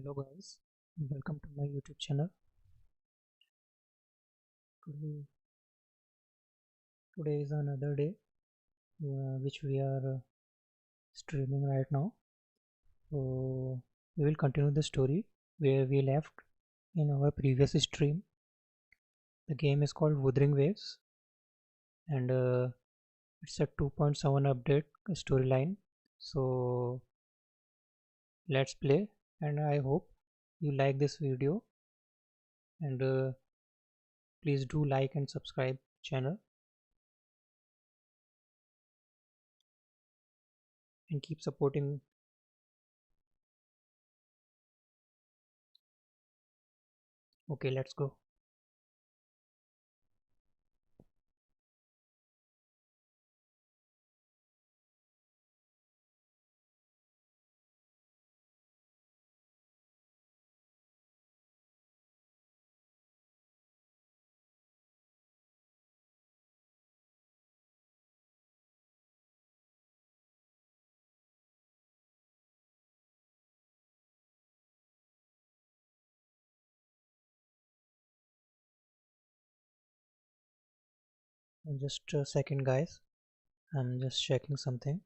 Hello guys, welcome to my YouTube channel. Today is another day which we are streaming right now. So we will continue the story where we left in our previous stream. The game is called Wuthering Waves and it's a 2.7 update storyline. So let's play, and I hope you like this video, and please do like and subscribe channel and keep supporting. Okay, let's go. Just a second guys, I'm just checking something.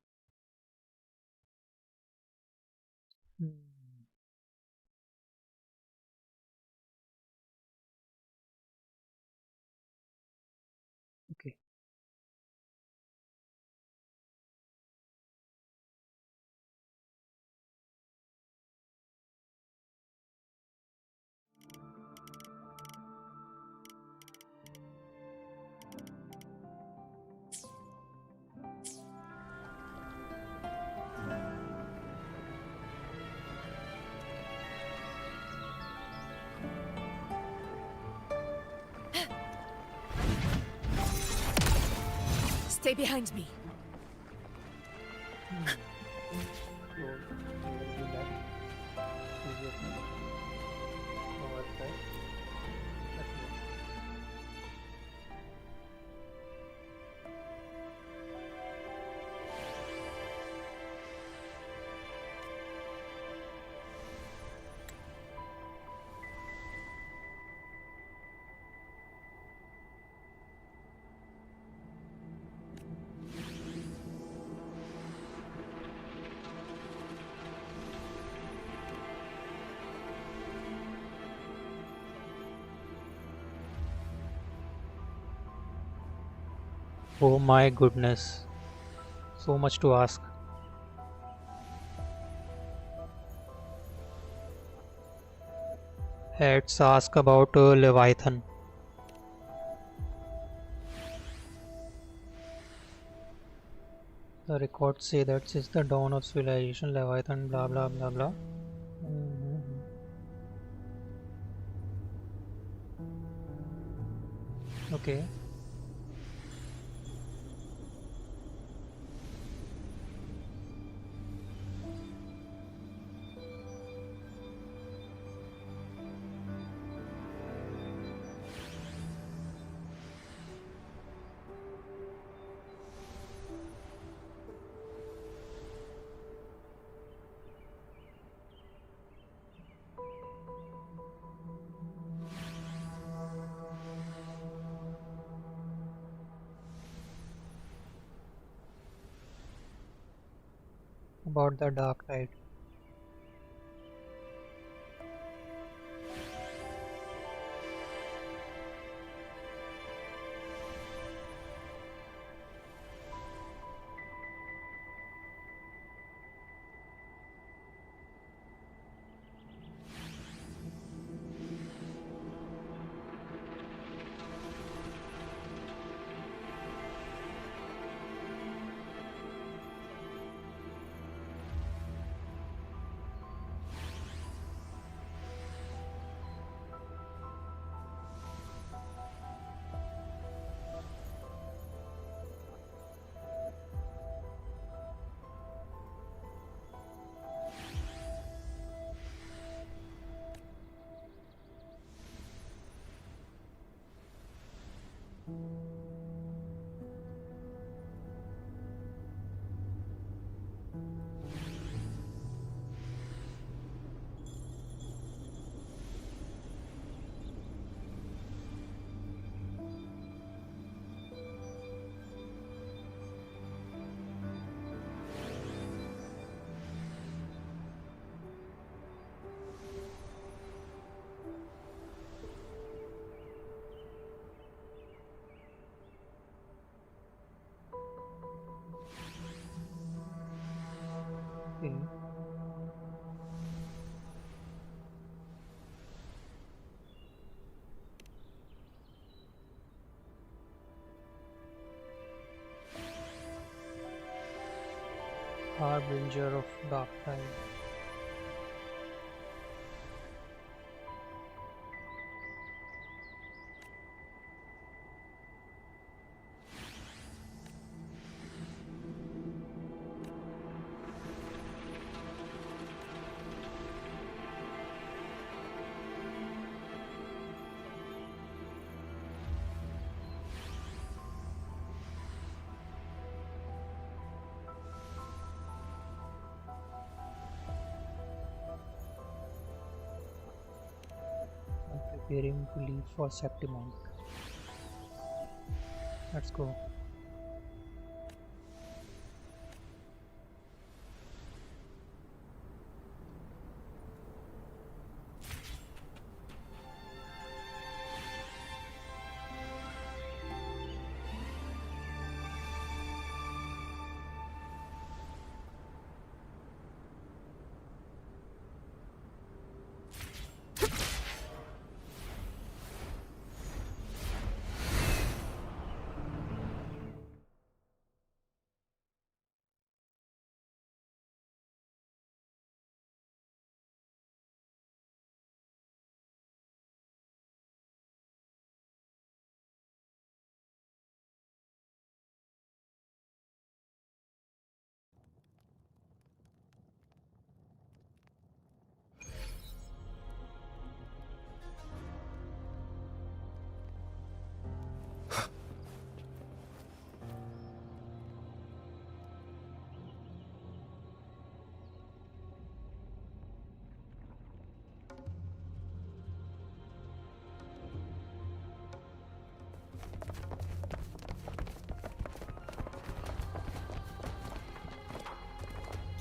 Okay. Stay behind me. Oh my goodness, so much to ask. Let's ask about Leviathan. The records say that since the dawn of civilization, Leviathan, blah blah blah blah. Okay. About the dark tide. Okay. Harbinger of Darktide. I'm preparing to leave for Septimont. Let's go.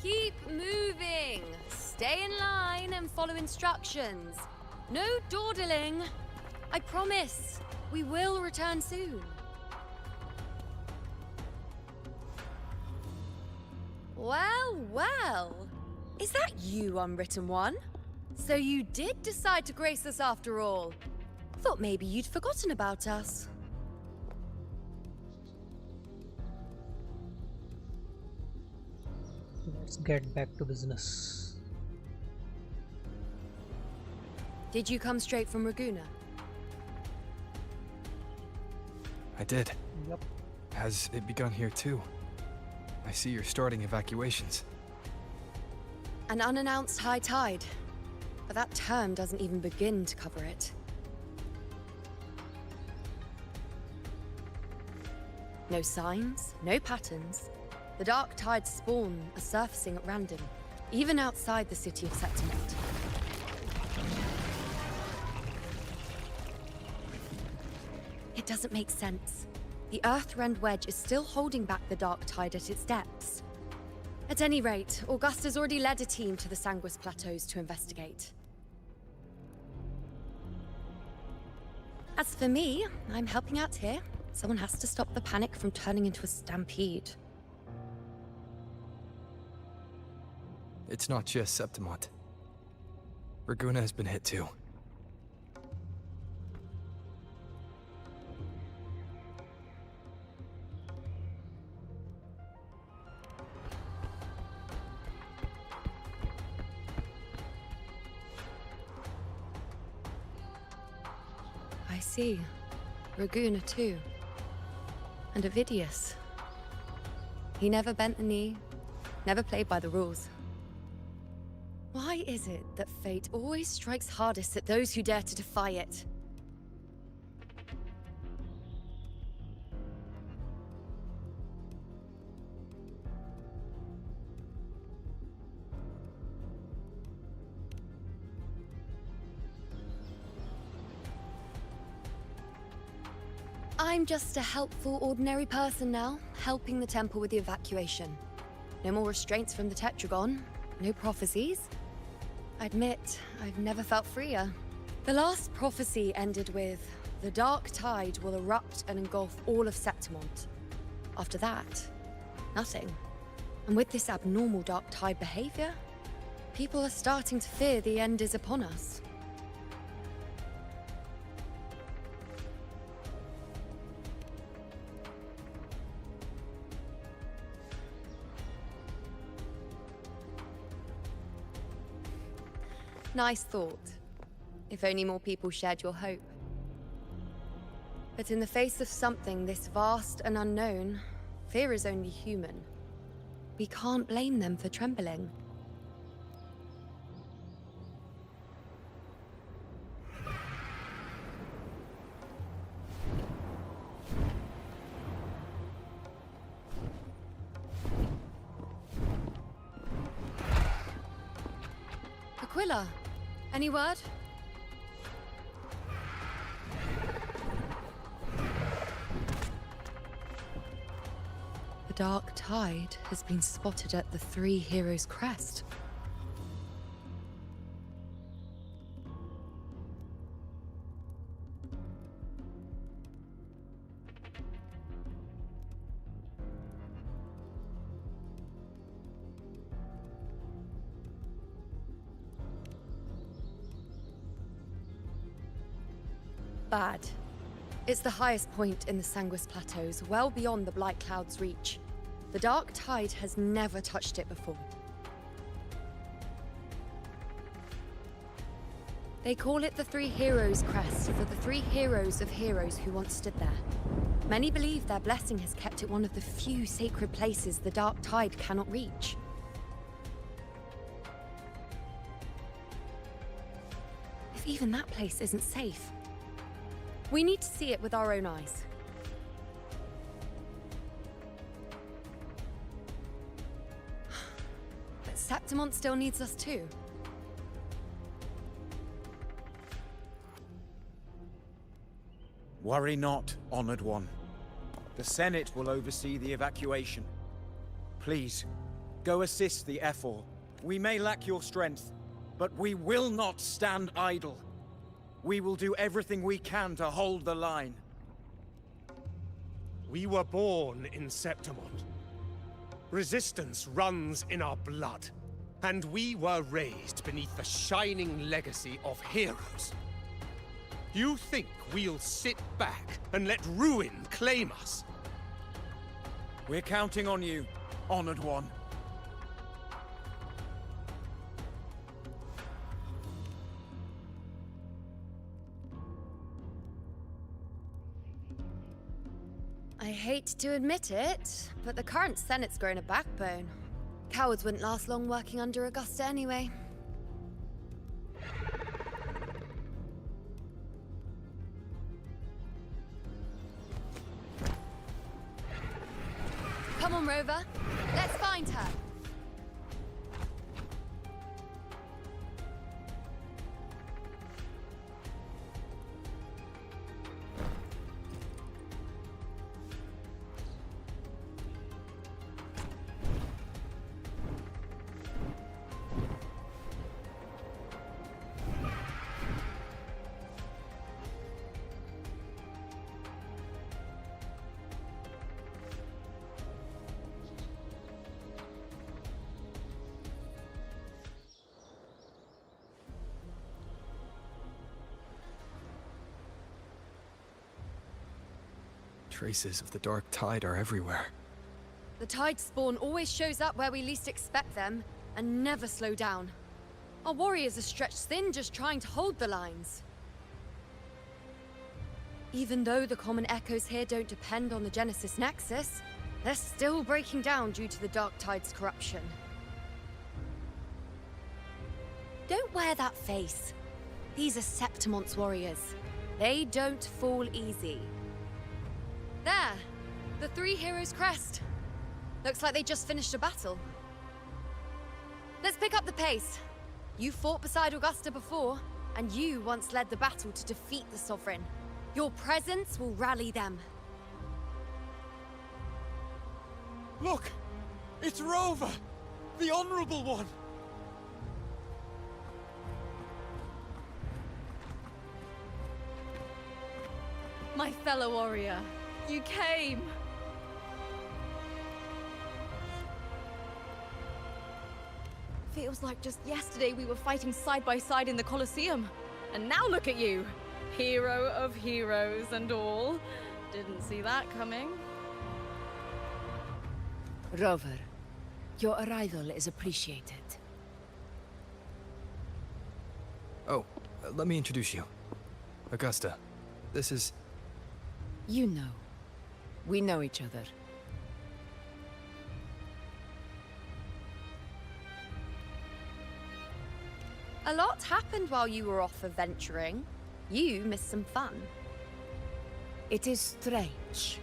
Keep moving. Stay in line and follow instructions. No dawdling. I promise, we will return soon. Well, well. Is that you, Unwritten One? So you did decide to grace us after all. Thought maybe you'd forgotten about us. Let's get back to business. Did you come straight from Raguna? I did. Yup. Has it begun here too? I see you're starting evacuations. An unannounced high tide. But that term doesn't even begin to cover it. No signs, no patterns. The dark tide spawn are surfacing at random, even outside the city of Septimont. It doesn't make sense. The Earthrend Wedge is still holding back the dark tide at its depths. At any rate, Augusta's already led a team to the Sanguis Plateaus to investigate. As for me, I'm helping out here. Someone has to stop the panic from turning into a stampede. It's not just Septimont. Raguna has been hit too. I see. Raguna too. And Ovidius. He never bent the knee, never played by the rules. Why is it that fate always strikes hardest at those who dare to defy it? I'm just a helpful, ordinary person now, helping the temple with the evacuation. No more restraints from the Tetragon, no prophecies. I admit, I've never felt freer. The last prophecy ended with, the dark tide will erupt and engulf all of Septimont. After that, nothing. And with this abnormal Darktide behavior, people are starting to fear the end is upon us. Nice thought. If only more people shared your hope. But in the face of something this vast and unknown, fear is only human. We can't blame them for trembling. Aquila, any word? The dark tide has been spotted at the Three Heroes' Crest. Bad. It's the highest point in the Sanguis Plateaus, well beyond the Blight Cloud's reach. The dark tide has never touched it before. They call it the Three Heroes' Crest for the three heroes of heroes who once stood there. Many believe their blessing has kept it one of the few sacred places the dark tide cannot reach. If even that place isn't safe, we need to see it with our own eyes. But Septimont still needs us too. Worry not, Honored One. The Senate will oversee the evacuation. Please, go assist the Ephor. We may lack your strength, but we will not stand idle. We will do everything we can to hold the line. We were born in Septimont. Resistance runs in our blood. And we were raised beneath the shining legacy of heroes. You think we'll sit back and let ruin claim us? We're counting on you, Honored One. I hate to admit it, but the current Senate's grown a backbone. Cowards wouldn't last long working under Augusta anyway. Come on, Rover. Let's find her. Traces of the dark tide are everywhere. The tide spawn always shows up where we least expect them, and never slow down. Our warriors are stretched thin just trying to hold the lines. Even though the common echoes here don't depend on the Genesis Nexus, they're still breaking down due to the dark tide's corruption. Don't wear that face. These are Septimont's warriors. They don't fall easy. There! The Three Heroes' Crest. Looks like they just finished a battle. Let's pick up the pace. You fought beside Augusta before, and you once led the battle to defeat the Sovereign. Your presence will rally them. Look! It's Rover! The Honorable One! My fellow warrior, you came! Feels like just yesterday we were fighting side by side in the Colosseum. And now look at you. Hero of heroes and all. Didn't see that coming. Rover, your arrival is appreciated. Oh, let me introduce you. Augusta, this is... You know. We know each other. A lot happened while you were off adventuring. You missed some fun. It is strange.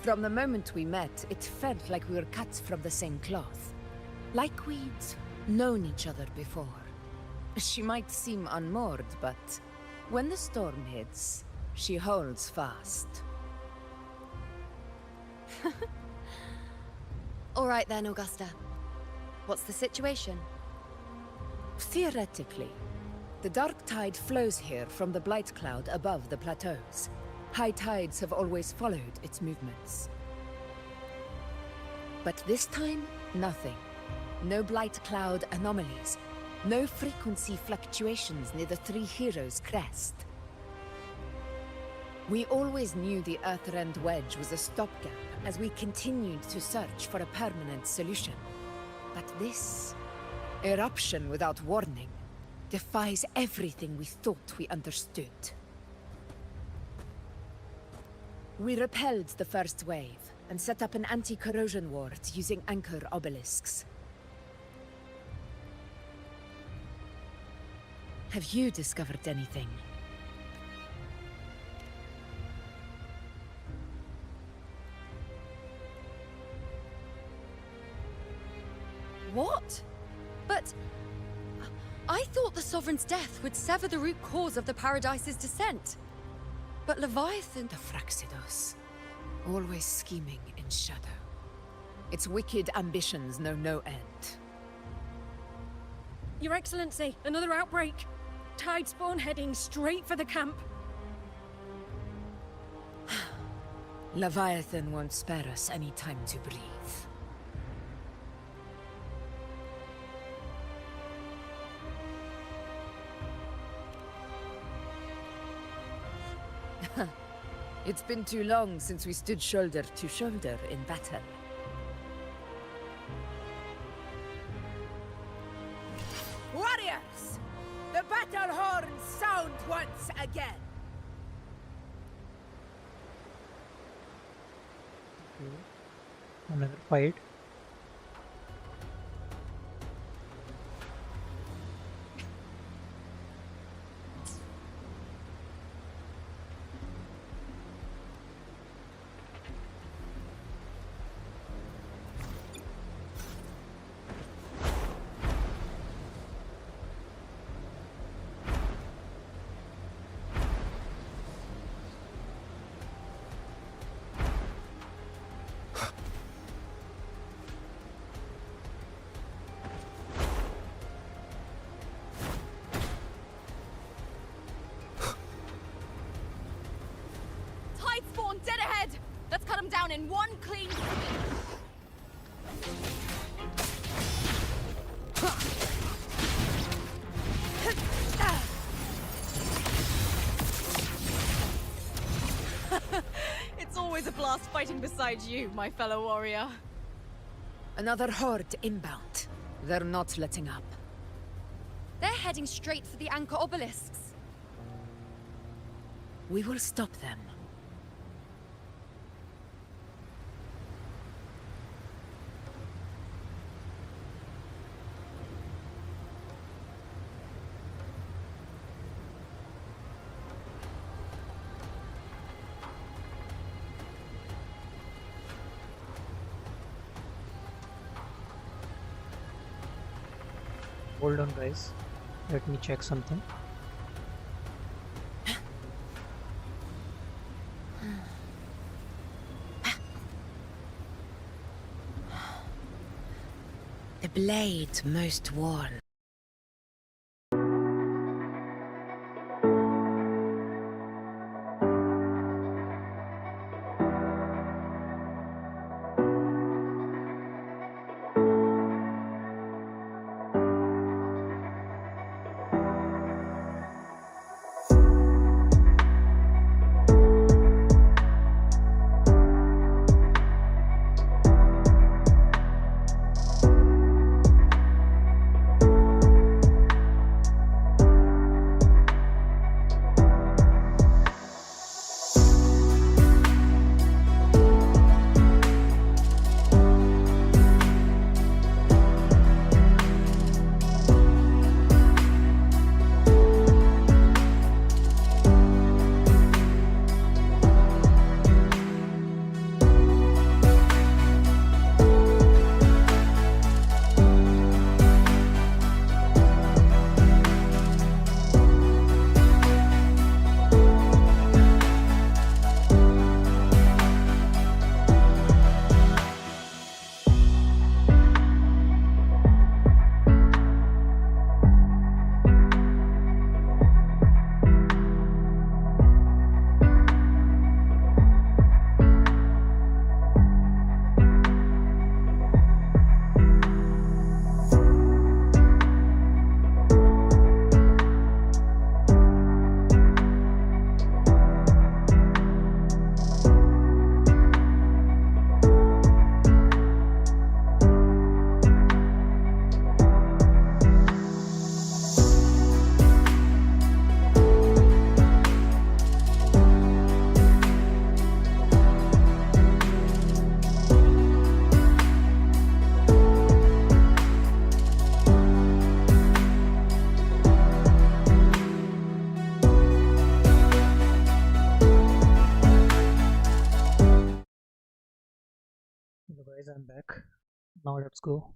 From the moment we met, it felt like we were cut from the same cloth. Like we'd known each other before. She might seem unmoored, but when the storm hits, she holds fast. All right then, Augusta. What's the situation? Theoretically, the dark tide flows here from the blight cloud above the plateaus. High tides have always followed its movements. But this time, nothing. No blight cloud anomalies. No frequency fluctuations near the Three Heroes crest. We always knew the Earthrend Wedge was a stopgap as we continued to search for a permanent solution. But this eruption without warning defies everything we thought we understood. We repelled the first wave and set up an anti-corrosion ward using anchor obelisks. Have you discovered anything? What? But... I thought the Sovereign's death would sever the root cause of the Paradise's descent. But Leviathan... The Fraxidos. Always scheming in shadow. Its wicked ambitions know no end. Your Excellency, another outbreak. Tide spawn heading straight for the camp. Leviathan won't spare us any time to breathe. It's been too long since we stood shoulder to shoulder in battle. Warriors! The battle horns sound once again! Another fight. Tide spawn dead ahead! Let's cut them down in one clean sweep. It's always a blast fighting beside you, my fellow warrior. Another horde inbound. They're not letting up. They're heading straight for the anchor obelisks. We will stop them. Hold on, guys. Let me check something. The blade most worn. Guys, I'm back. Now let's go.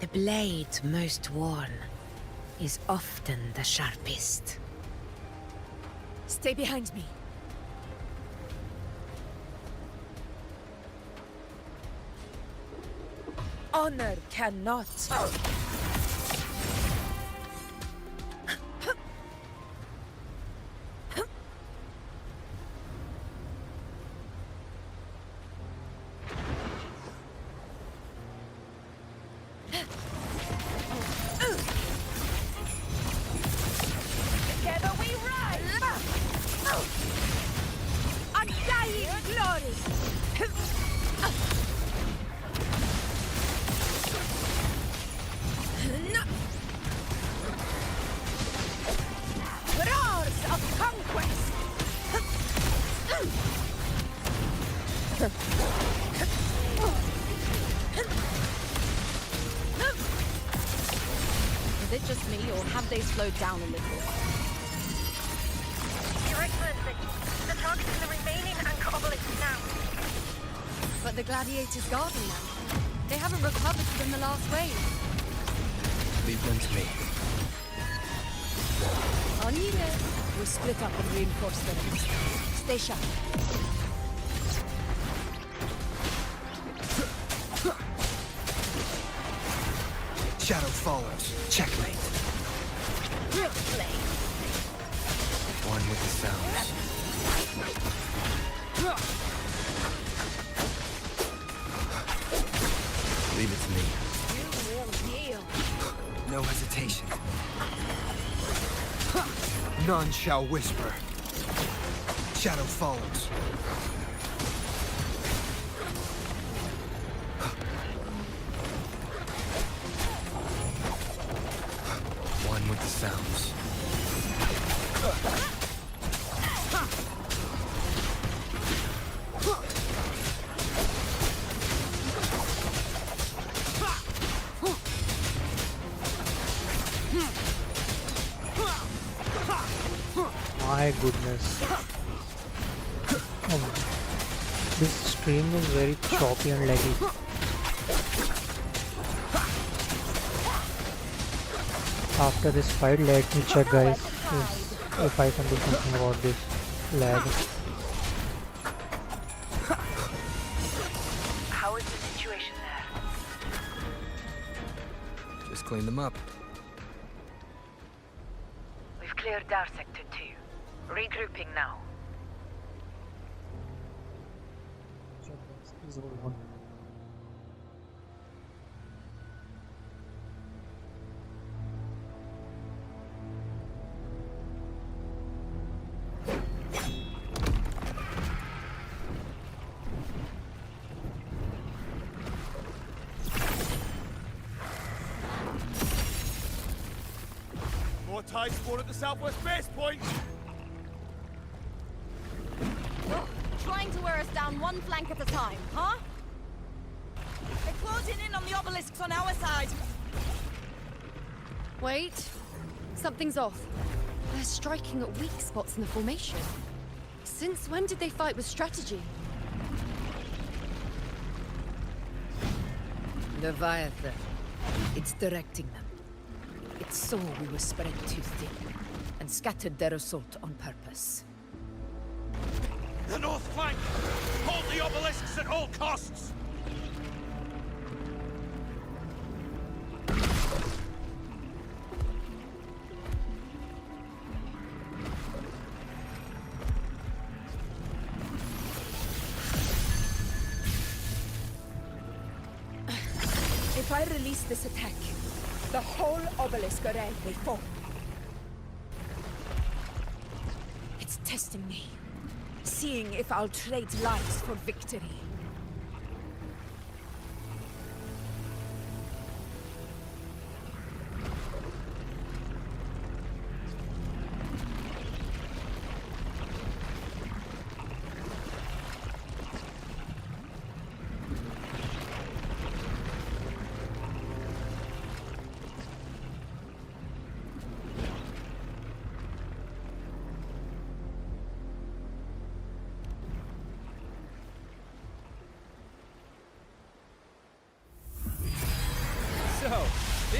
The blade most worn is often the sharpest. Stay behind me. Honor cannot. Together we rise! Undying glory! Roars of conquest! Is it just me, or have they slowed down a little? Your Excellency, the target is the remaining anchor obelisk now. But the gladiators guard them now. They haven't recovered from the last wave. Leave them to me. On you go. We'll split up and reinforce the rest. Stay sharp. Shadow follows. Checkmate. Real play. One with the sounds. Leave it to me. You will heal. No hesitation. None shall whisper. Shadow follows. One with the sounds. My goodness. Oh, this stream is very choppy and laggy. After this fight, let me check, guys, if I can do something about this lag. How is the situation there? Just clean them up. We've cleared Dar Sector 2. Regrouping now. Check, guys, please hold on. More tide spawn at the southwest base point! Trying to wear us down one flank at a time, huh? They're closing in on the obelisks on our side. Wait. Something's off. They're striking at weak spots in the formation. Since when did they fight with strategy? Leviathan. It's directing them. It saw we were spread too thin and scattered their assault on purpose. The north flank! Hold the obelisks at all costs! If I release this attack, the whole obelisk array will fall. It's testing me, seeing if I'll trade lives for victory.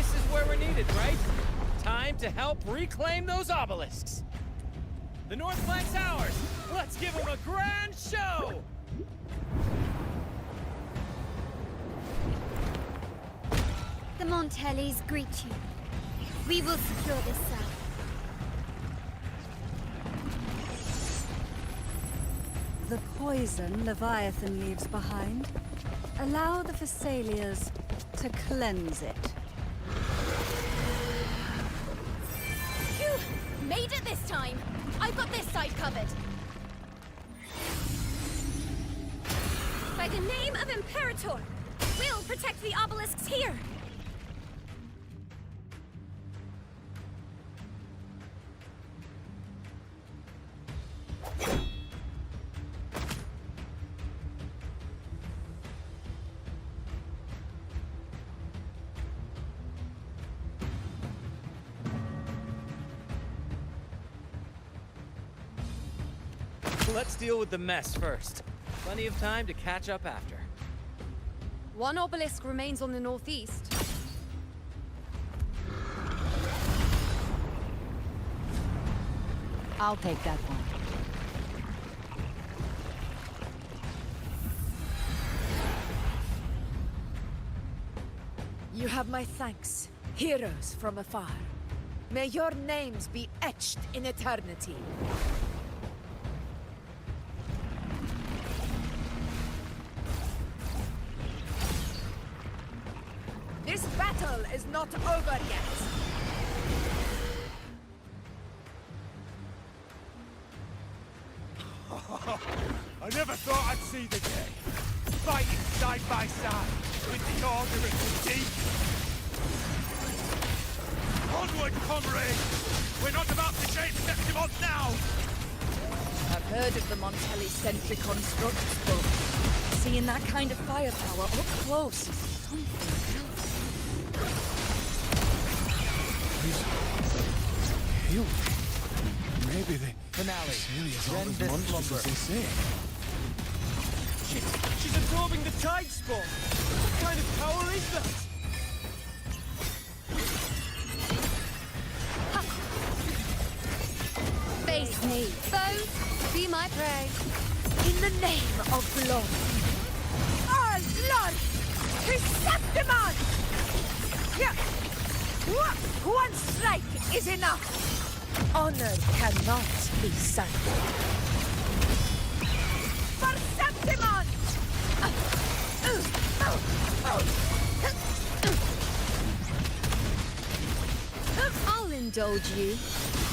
this is where we're needed, right? Time to help reclaim those obelisks. The North Flank's ours. Let's give them a grand show! The Montellis greet you. We will secure this cell. The poison Leviathan leaves behind, allow the Thessalians to cleanse it. Phew! Made it this time! I've got this side covered! By the name of Imperator, we'll protect the obelisks here! Let's deal with the mess first. Plenty of time to catch up after. One obelisk remains on the northeast. I'll take that one. You have my thanks, heroes from afar. May your names be etched in eternity. This battle is not over yet. I never thought I'd see the day. Fighting side by side with the Order of the Deep. Onward, comrades! We're not about to shake Septimon now! I've heard of the Montelli-centric constructs, but seeing that kind of firepower up close is something else. Huge. Maybe the Finale. Celia's all Then as this monstrous slumber. as they say. She's absorbing the tide spawn. What kind of power is that? Face me, foes, be my prey. In the name of glory, all glory to Septimon! Yeah. One strike is enough. Honor cannot be sunk. For Septimon! I'll indulge you.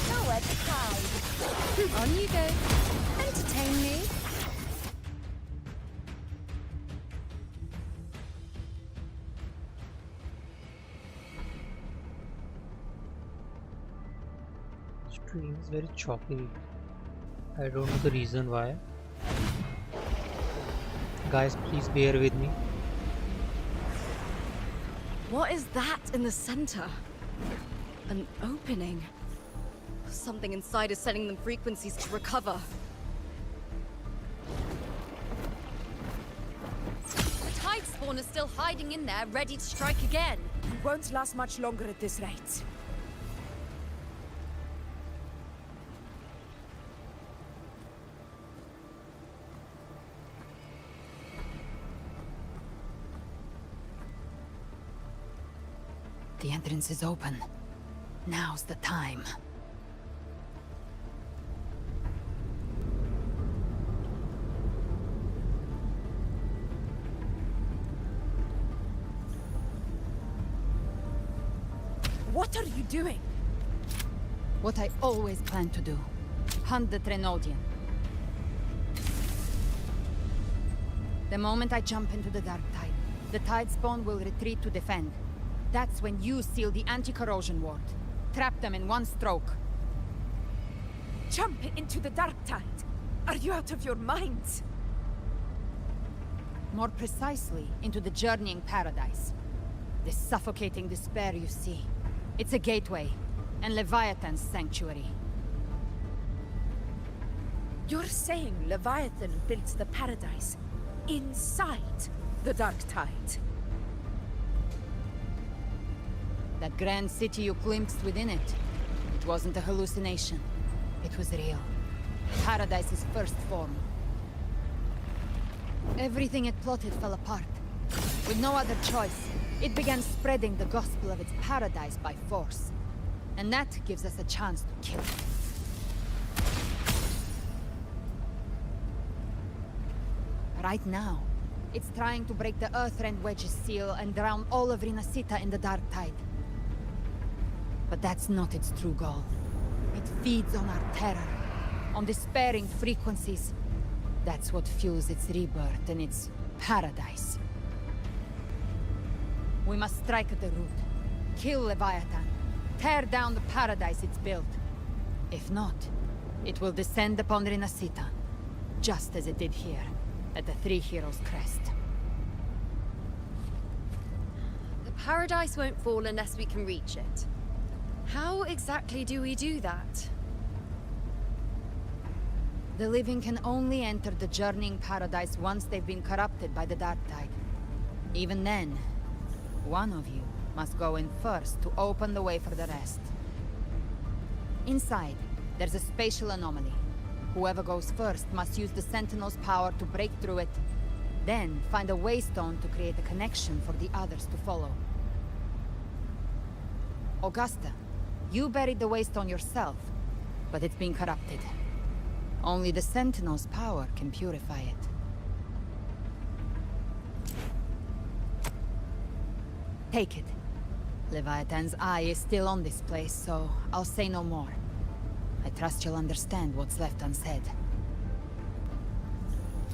Go at the tide. On you go. Entertain me. Stream is very choppy. I don't know the reason why. Guys, please bear with me. What is that in the center? An opening. Something inside is sending them frequencies to recover. The tide spawn is still hiding in there, ready to strike again. Won't last much longer at this rate. The entrance is open. Now's the time. What are you doing? What I always planned to do. Hunt the Trenodian. The moment I jump into the Darktide, the Tide Spawn will retreat to defend. That's when you seal the anti-corrosion ward. Trap them in one stroke. Jump into the Darktide? Are you out of your minds? More precisely, into the journeying paradise. The suffocating despair you see. It's a gateway, and Leviathan's sanctuary. You're saying Leviathan built the paradise inside the Darktide? That grand city you glimpsed within it, it wasn't a hallucination. It was real. Paradise's first form. Everything it plotted fell apart. With no other choice, it began spreading the gospel of its paradise by force. And that gives us a chance to kill it. Right now, it's trying to break the Earthrend Wedge's seal and drown all of Rinasita in the Darktide. But that's not its true goal. It feeds on our terror, on despairing frequencies. That's what fuels its rebirth and its paradise. We must strike at the root, kill Leviathan, tear down the paradise it's built. If not, it will descend upon Rinasita, just as it did here, at the Three Heroes' Crest. The paradise won't fall unless we can reach it. How exactly do we do that? The living can only enter the journeying paradise once they've been corrupted by the Darktide. Even then, one of you must go in first to open the way for the rest. Inside, there's a spatial anomaly. Whoever goes first must use the Sentinel's power to break through it, then find a waystone to create a connection for the others to follow. Augusta, you buried the waystone yourself, but it's been corrupted. Only the Sentinel's power can purify it. Take it. Leviathan's eye is still on this place, so I'll say no more. I trust you'll understand what's left unsaid.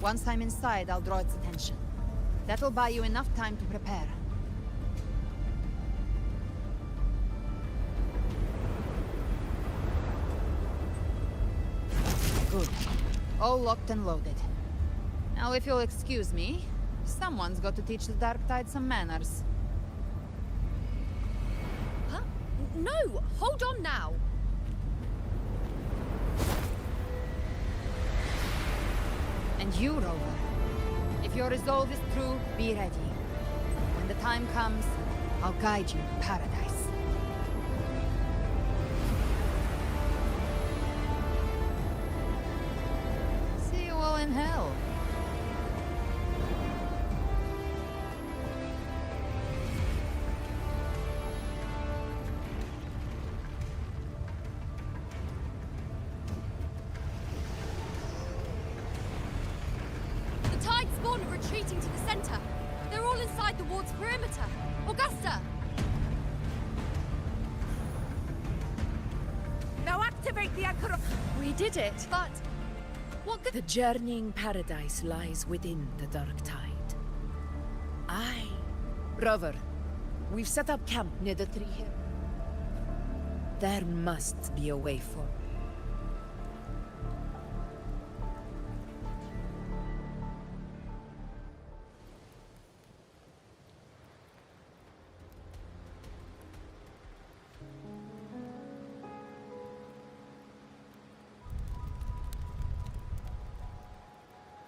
Once I'm inside, I'll draw its attention. That'll buy you enough time to prepare. Good. All locked and loaded. Now, if you'll excuse me, someone's got to teach the Darktide some manners. Huh? No! Hold on now! And you, Rover. If your resolve is true, be ready. When the time comes, I'll guide you to paradise. See you all in hell. Retreating to the center. They're all inside the ward's perimeter. Augusta! Now activate the anchor. We did it, but... what The journeying paradise lies within the Darktide. Aye. Rover, we've set up camp near the Three Heroes. There must be a way forward.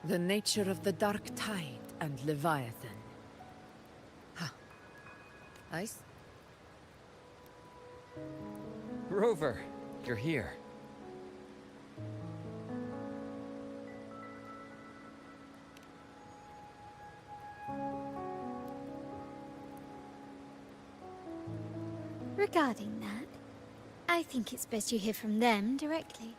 The nature of the Darktide and Leviathan. Huh. Ice? Rover, you're here. Regarding that, I think it's best you hear from them directly.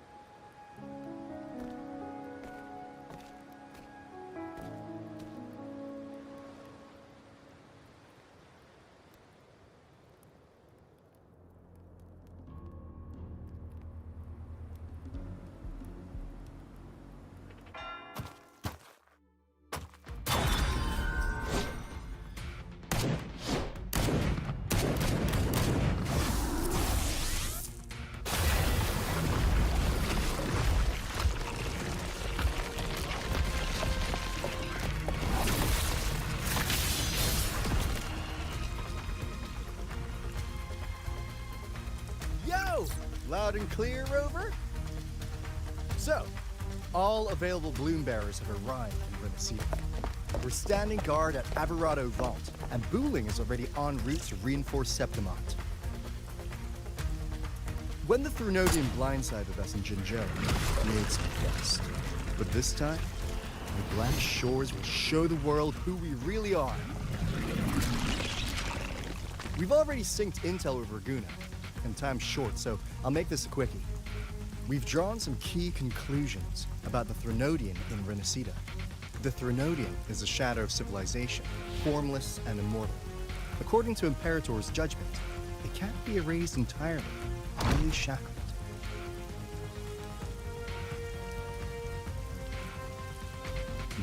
Loud and clear, Rover? So, all available bloom bearers have arrived in Rinasita. We're standing guard at ABARAXYS Vault, and Booling is already en route to reinforce Septimont. When the Threnodian blindsided us in Jinzhou, we made some quest. But this time, the Black Shores will show the world who we really are. We've already synced intel with Raguna, and time's short, so I'll make this a quickie. We've drawn some key conclusions about the Threnodian in Renacida. The Threnodian is a shadow of civilization, formless and immortal. According to Imperator's judgment, it can't be erased entirely, only shackled.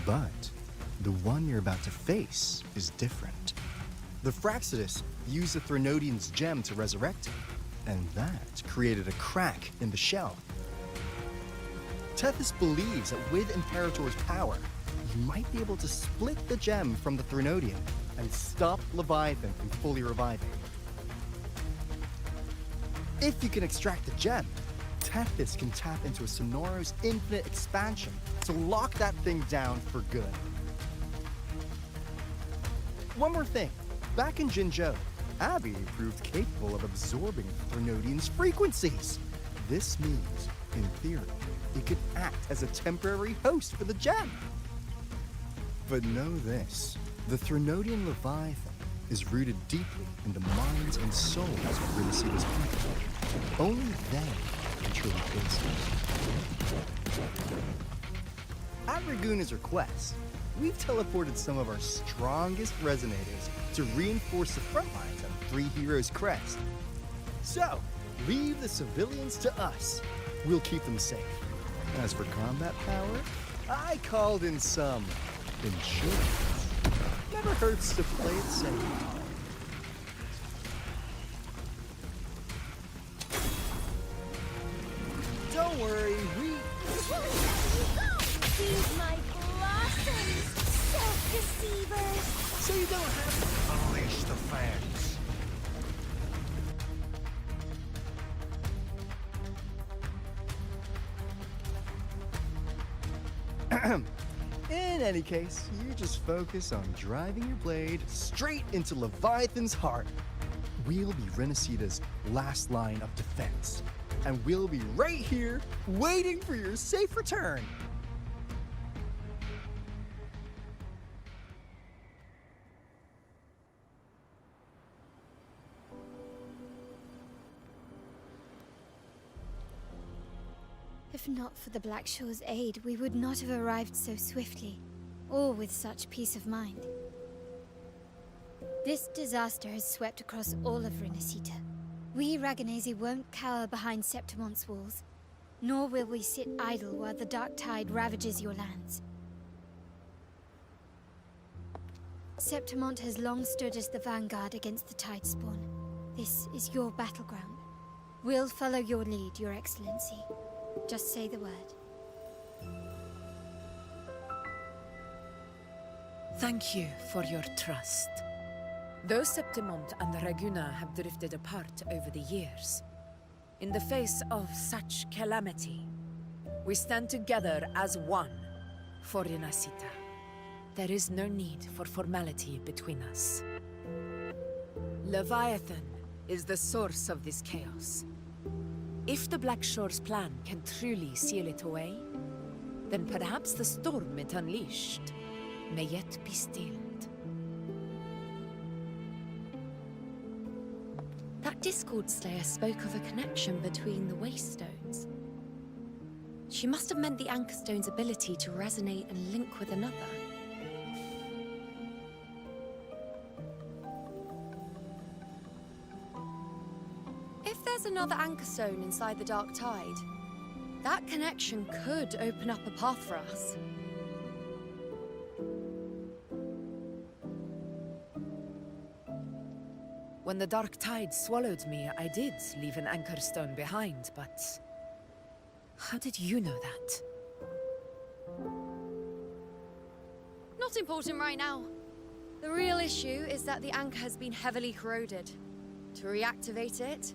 But the one you're about to face is different. The Fraxidus used the Threnodian's gem to resurrect him, and that created a crack in the shell. Tethys believes that with Imperator's power, you might be able to split the gem from the Threnodian and stop Leviathan from fully reviving. If you can extract the gem, Tethys can tap into a Sonoro's infinite expansion to lock that thing down for good. One more thing. Back in Jinzhou, Abby proved capable of absorbing the Threnodian's frequencies. This means, in theory, it could act as a temporary host for the gem. But know this, the Threnodian Leviathan is rooted deeply in the minds and souls of Renacida's people. Only they can truly face it. At Raguna's request, we've teleported some of our strongest resonators to reinforce the front lines of Three Heroes Crest. So, leave the civilians to us. We'll keep them safe. As for combat power, I called in some insurance. Never hurts to play it safe. Don't worry, Feed my blossoms, self-deceivers! So you don't have to unleash the fans. In any case, you just focus on driving your blade straight into Leviathan's heart. We'll be Renacida's last line of defense, and we'll be right here waiting for your safe return. If not for the Black Shore's aid, we would not have arrived so swiftly, or with such peace of mind. This disaster has swept across all of Renacita. We Raganazi won't cower behind Septimon's walls, nor will we sit idle while the dark tide ravages your lands. Septimont has long stood as the vanguard against the tide spawn. This is your battleground. We'll follow your lead, Your Excellency. Just say the word. Thank you for your trust. Though Septimont and Raguna have drifted apart over the years, in the face of such calamity, we stand together as one for Renacita. There is no need for formality between us. Leviathan is the source of this chaos. If the Black Shore's plan can truly seal it away, then perhaps the storm it unleashed may yet be stilled. That Discord Slayer spoke of a connection between the Wastestones. She must have meant the Anchor Stone's ability to resonate and link with another. If there's another Anchor Stone inside the Dark Tide, that connection could open up a path for us. When the Dark Tide swallowed me, I did leave an Anchor Stone behind, but... how did you know that? Not important right now. The real issue is that the anchor has been heavily corroded. To reactivate it,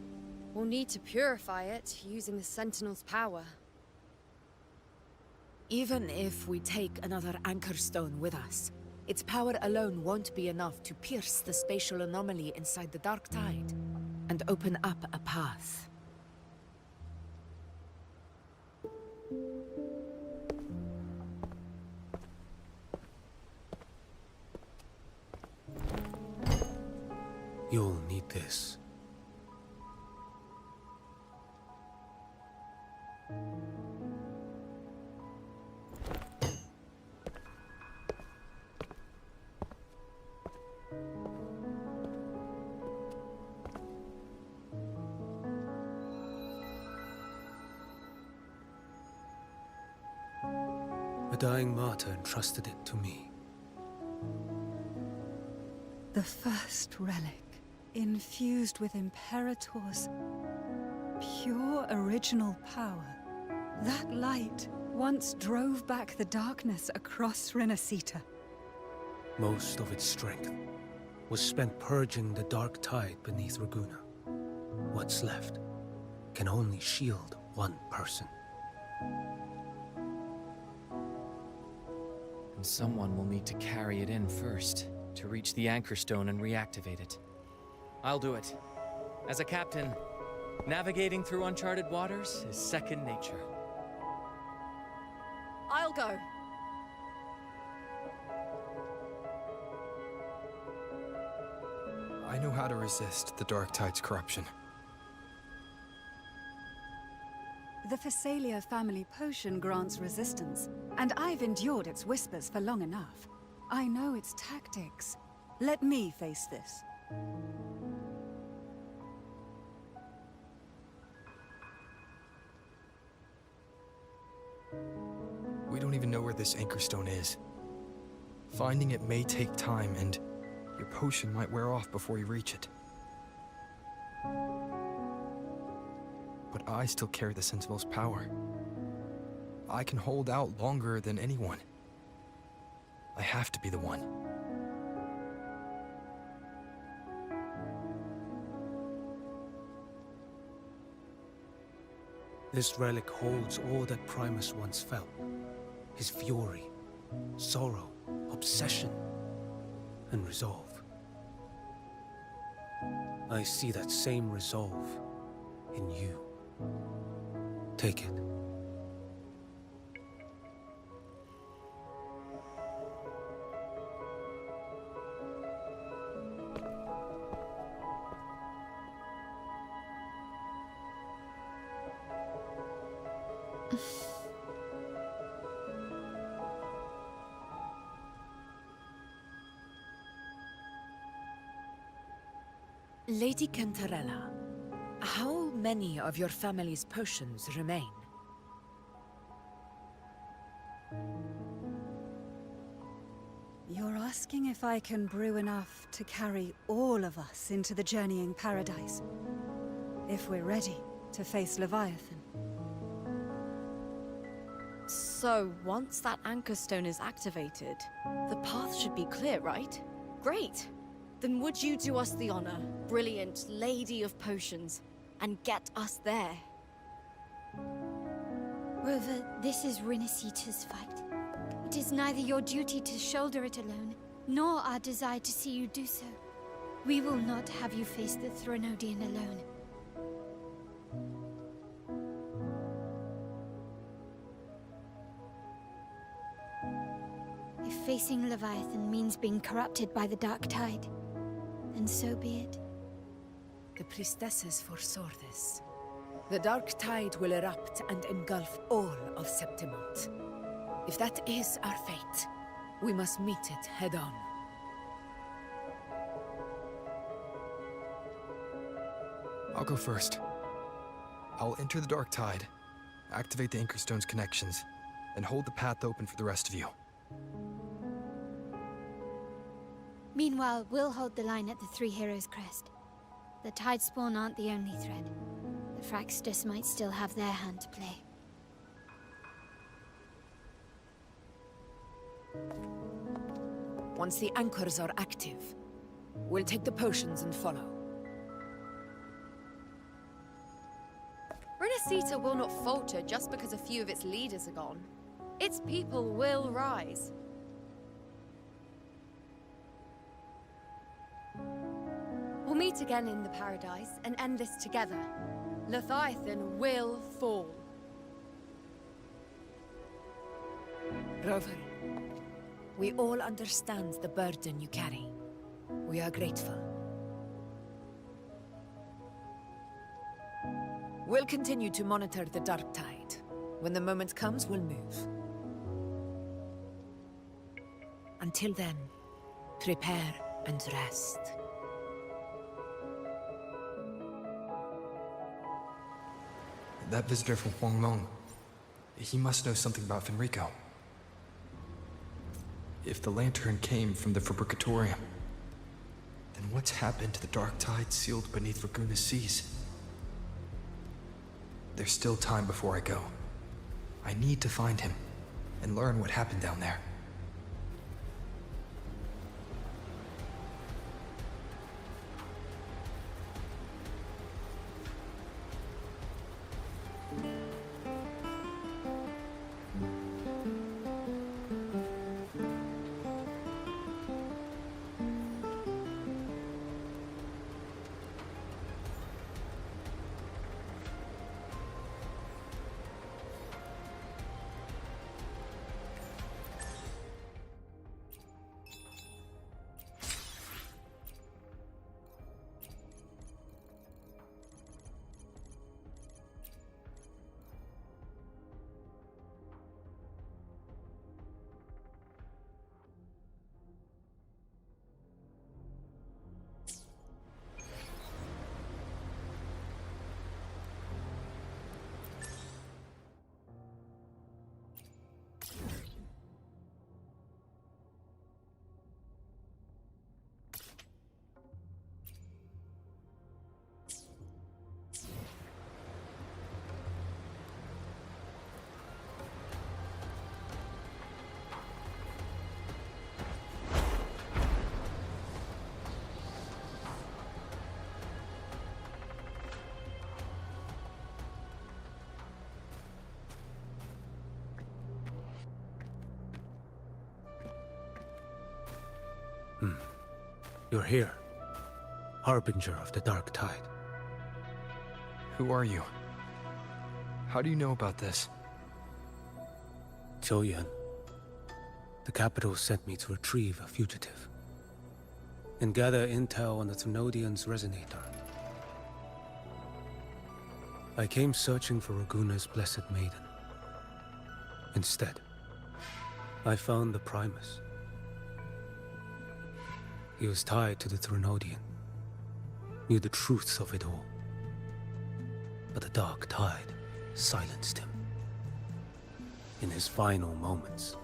we'll need to purify it using the Sentinel's power. Even if we take another Anchor Stone with us, its power alone won't be enough to pierce the spatial anomaly inside the Dark Tide and open up a path. You'll need this. A dying martyr entrusted it to me. The first relic, infused with Imperator's pure original power. That light once drove back the darkness across Renacita. Most of its strength was spent purging the dark tide beneath Raguna. What's left can only shield one person. And someone will need to carry it in first, to reach the anchor stone and reactivate it. I'll do it. As a captain, navigating through uncharted waters is second nature. I'll go. I know how to resist the dark tide's corruption. The Phasalia family potion grants resistance, and I've endured its whispers for long enough. I know its tactics. Let me face this. We don't even know where this anchor stone is. Finding it may take time, and your potion might wear off before you reach it. But I still carry the Sentinel's power. I can hold out longer than anyone. I have to be the one. This relic holds all that Primus once felt. His fury, sorrow, obsession, and resolve. I see that same resolve in you. Take it. Lady Cantarella, how many of your family's potions remain? You're asking if I can brew enough to carry all of us into the journeying paradise. If we're ready to face Leviathan. So, once that anchor stone is activated, the path should be clear, right? Great! Then would you do us the honor, brilliant Lady of Potions, and get us there? Rover, this is Renacita's fight. It is neither your duty to shoulder it alone, nor our desire to see you do so. We will not have you face the Threnodian alone. If facing Leviathan means being corrupted by the dark tide, then so be it. The priestesses foresaw this. The dark tide will erupt and engulf all of Septimont. If that is our fate, we must meet it head-on. I'll go first. I'll enter the dark tide, activate the anchor stone's connections, and hold the path open for the rest of you. Meanwhile, we'll hold the line at the Three Heroes Crest. The Tidespawn aren't the only threat. The Fraxtus might still have their hand to play. Once the anchors are active, we'll take the potions and follow. Renacita will not falter just because a few of its leaders are gone. Its people will rise. We'll meet again in the paradise and end this together. Leviathan will fall. Rover, we all understand the burden you carry. We are grateful. We'll continue to monitor the Darktide. When the moment comes, we'll move. Until then, prepare and rest. That visitor from Huangmeng, he must know something about Fenrico. If the lantern came from the Fabricatorium, then what's happened to the Darktide sealed beneath Raguna's seas? There's still time before I go. I need to find him and learn what happened down there. You're here. Harbinger of the Darktide. Who are you? How do you know about this? Choyan. The capital sent me to retrieve a fugitive and gather intel on the Thenodian's resonator. I came searching for Raguna's Blessed Maiden. Instead, I found the Primus. He was tied to the Thenodian, knew the truths of it all. But the Darktide silenced him. In his final moments,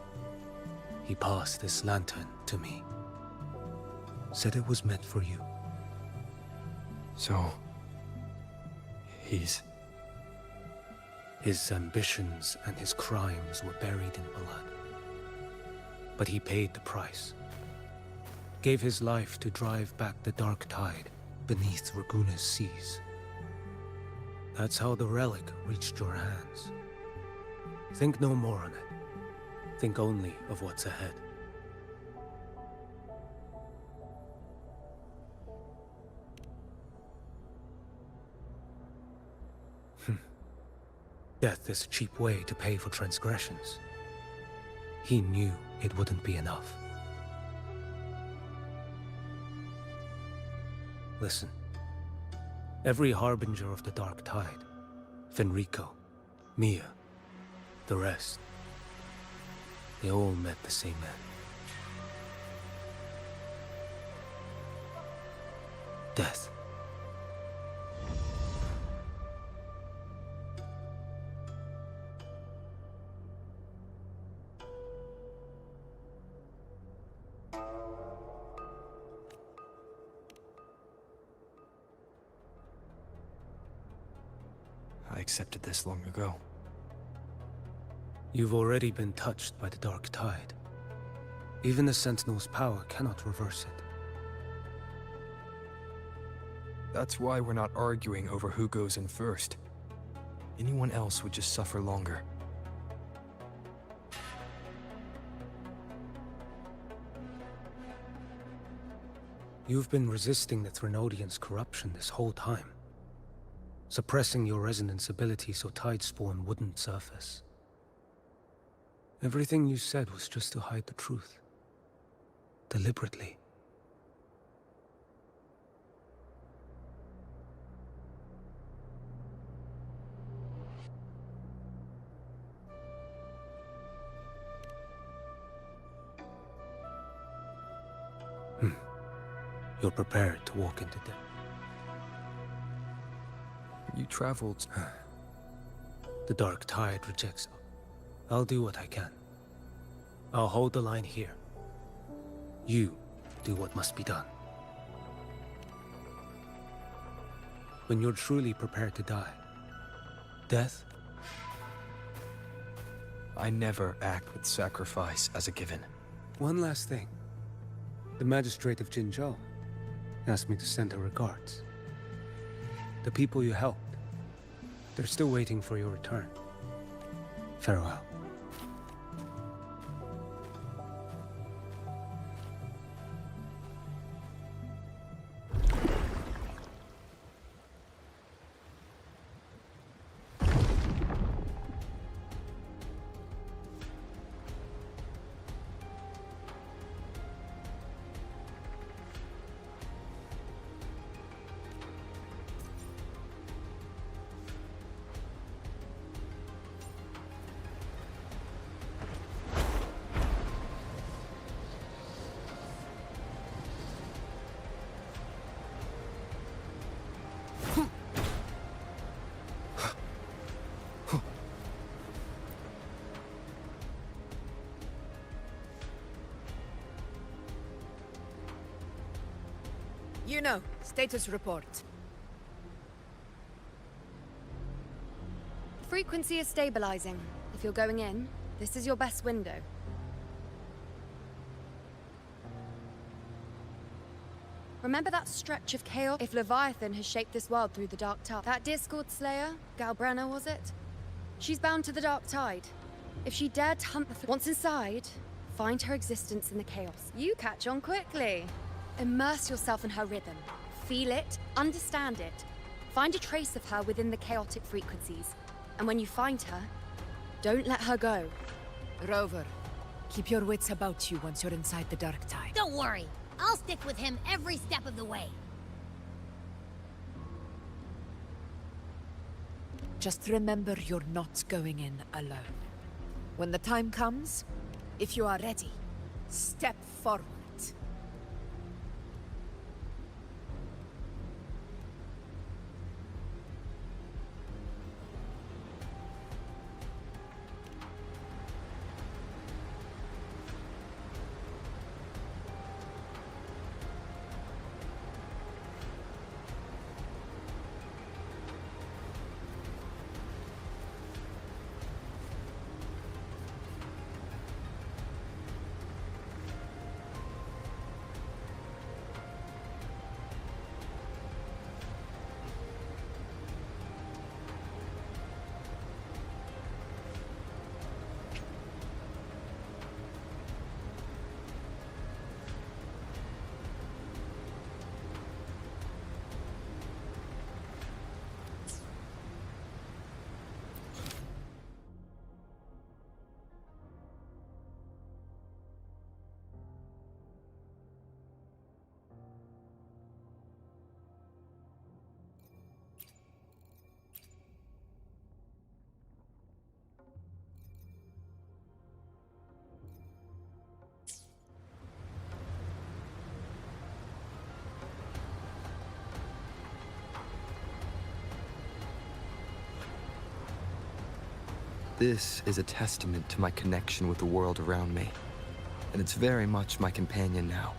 he passed this lantern to me. Said it was meant for you. So... His ambitions and his crimes were buried in blood. But he paid the price. Gave his life to drive back the Darktide beneath Raguna's seas. That's how the relic reached your hands. Think no more on it. Think only of what's ahead. Death is a cheap way to pay for transgressions. He knew it wouldn't be enough. Listen. Every Harbinger of the Darktide, Fenrico, Mia, the rest, they all met the same end. Death. I accepted this long ago. You've already been touched by the Darktide. Even the Sentinel's power cannot reverse it. That's why we're not arguing over who goes in first. Anyone else would just suffer longer. You've been resisting the Thenodian's corruption this whole time. Suppressing your resonance ability so Tidespawn wouldn't surface. Everything you said was just to hide the truth. Deliberately. You're prepared to walk into death. You traveled... The dark tide rejects. I'll do what I can. I'll hold the line here. You do what must be done. When you're truly prepared to die, death? I never act with sacrifice as a given. One last thing. The magistrate of Jinzhou asked me to send her regards. The people you helped, they're still waiting for your return. Farewell. You know, status report. Frequency is stabilizing. If you're going in, this is your best window. Remember that stretch of chaos? If Leviathan has shaped this world through the Dark Tide, that Discord Slayer, Galbrenna was it? She's bound to the Dark Tide. If she dared to hunt the... Once inside, find her existence in the chaos. You catch on quickly. Immerse yourself in her rhythm. Feel it, understand it. Find a trace of her within the chaotic frequencies. And when you find her, don't let her go. Rover, keep your wits about you once you're inside the Dark Tide. Don't worry. I'll stick with him every step of the way. Just remember you're not going in alone. When the time comes, if you are ready, step forward. This is a testament to my connection with the world around me, and it's very much my companion now,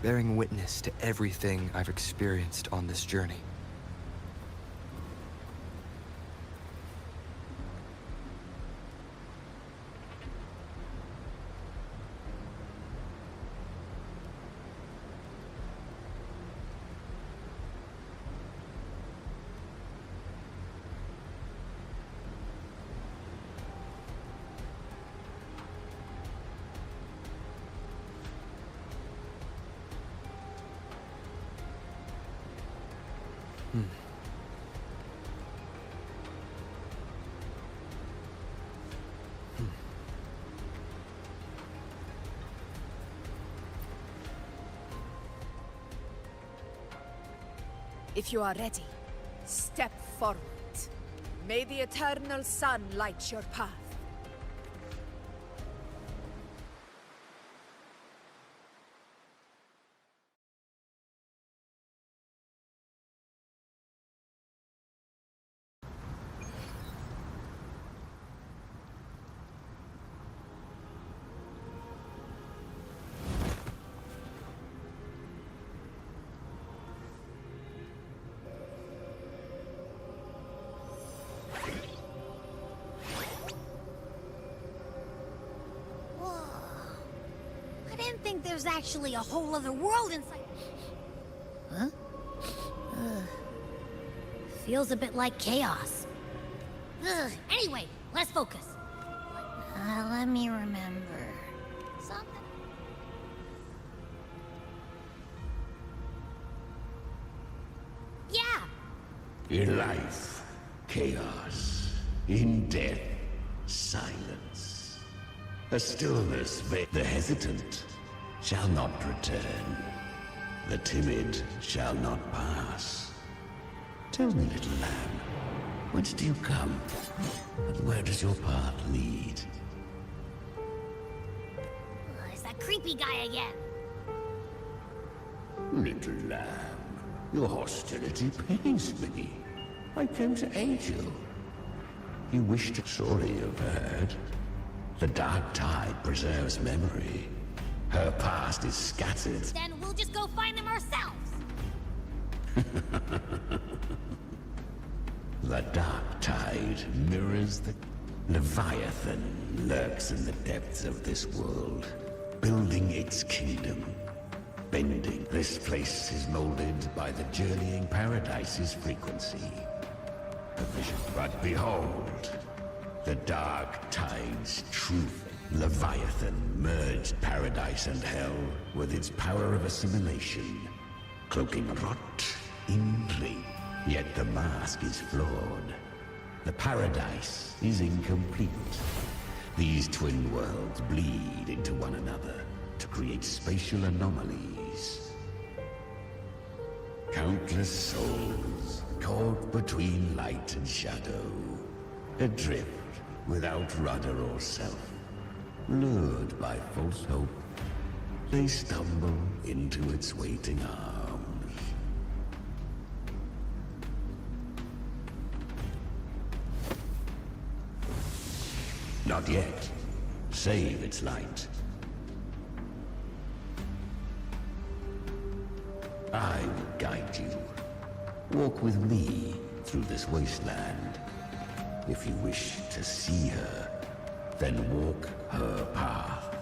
bearing witness to everything I've experienced on this journey. If you are ready, step forward. May the eternal sun light your path. I didn't think there's actually a whole other world inside. Huh? Feels a bit like chaos. Anyway, let's focus. Let me remember. Something. Yeah! In life, chaos. In death, silence. A stillness the hesitant shall not return. The timid shall not pass. Tell me, little lamb, whence do you come? And where does your path lead? It's that creepy guy again. Little lamb, your hostility pains me. I came to aid you. You wish to... Surely you've heard. The dark tide preserves memory. Her past is scattered. Then we'll just go find them ourselves. The dark tide mirrors the... Leviathan lurks in the depths of this world, building its kingdom. Bending. This place is molded by the journeying paradise's frequency. A vision. But behold, the dark tide's truth. Leviathan merged paradise and hell with its power of assimilation, cloaking rot in clay. Yet the mask is flawed. The paradise is incomplete. These twin worlds bleed into one another to create spatial anomalies. Countless souls caught between light and shadow, adrift without rudder or self. Lured by false hope, they stumble into its waiting arms. Not yet. Save its light. I will guide you. Walk with me through this wasteland. If you wish to see her, then walk her path.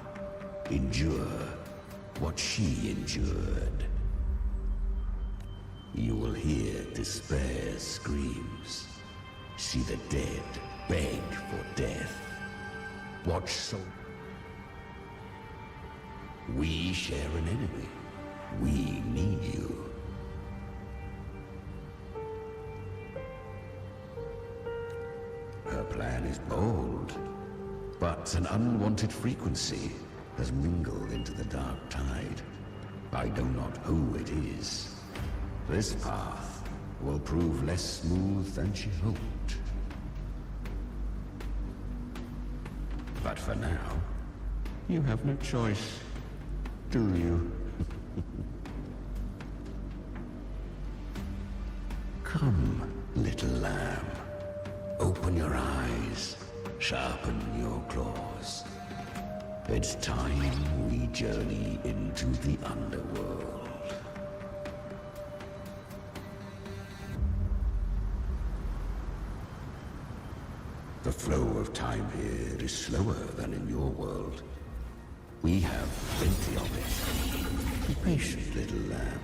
Endure what she endured. You will hear despair's screams. See the dead beg for death. Watch so... We share an enemy. We need you. Her plan is bold, but an unwanted frequency has mingled into the dark tide. I know not who it is. This path will prove less smooth than she hoped. But for now, you have no choice, do you? Come, little lamb. Open your eyes, sharpen your claws. It's time we journey into the underworld. The flow of time here is slower than in your world. We have plenty of it. Be patient, little lamb.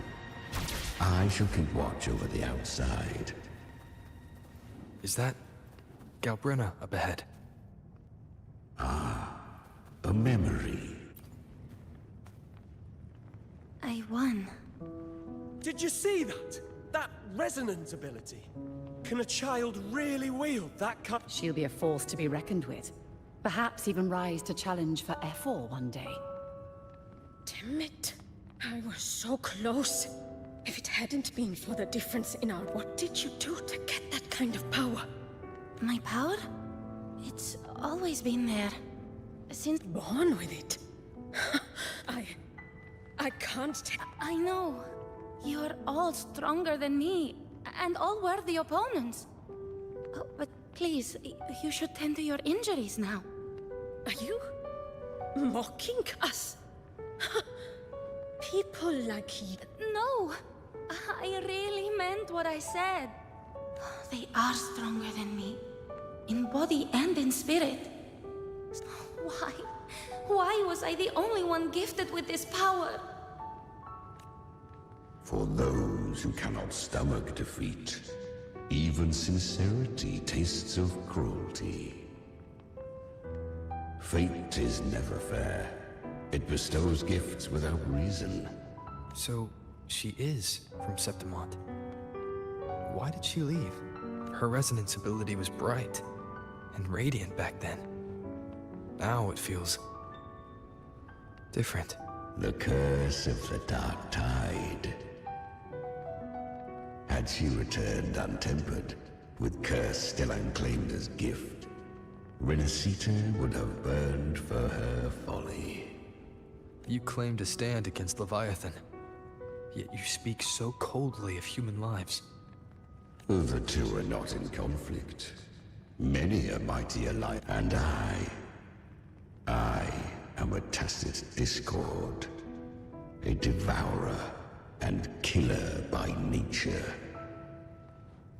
I shall keep watch over the outside. Is that Galbrina up ahead? Ah, a memory. I won. Did you see that? That resonance ability? Can a child really wield that kind? She'll be a force to be reckoned with. Perhaps even rise to challenge for F4 one day. Damn it. I was so close. If it hadn't been for the difference in our... What did you do to get that kind of power? My power? It's always been there. Since... Born with it. I can't... I know. You're all stronger than me, and all worthy opponents. Oh, but please, you should tend to your injuries now. Are you mocking us? People like you... No! I really meant what I said. They are stronger than me. In body and in spirit. Why? Why was I the only one gifted with this power? For those who cannot stomach defeat, even sincerity tastes of cruelty. Fate is never fair. It bestows gifts without reason. So, she is from Septimont. Why did she leave? Her resonance ability was bright and radiant back then. Now it feels different. The curse of the Darktide. Had she returned untempered, with curse still unclaimed as gift, Renacita would have burned for her folly. You claim to stand against Leviathan, yet you speak so coldly of human lives. The two are not in conflict. Many a mighty alliance, and I am a tacit discord, a devourer and killer by nature.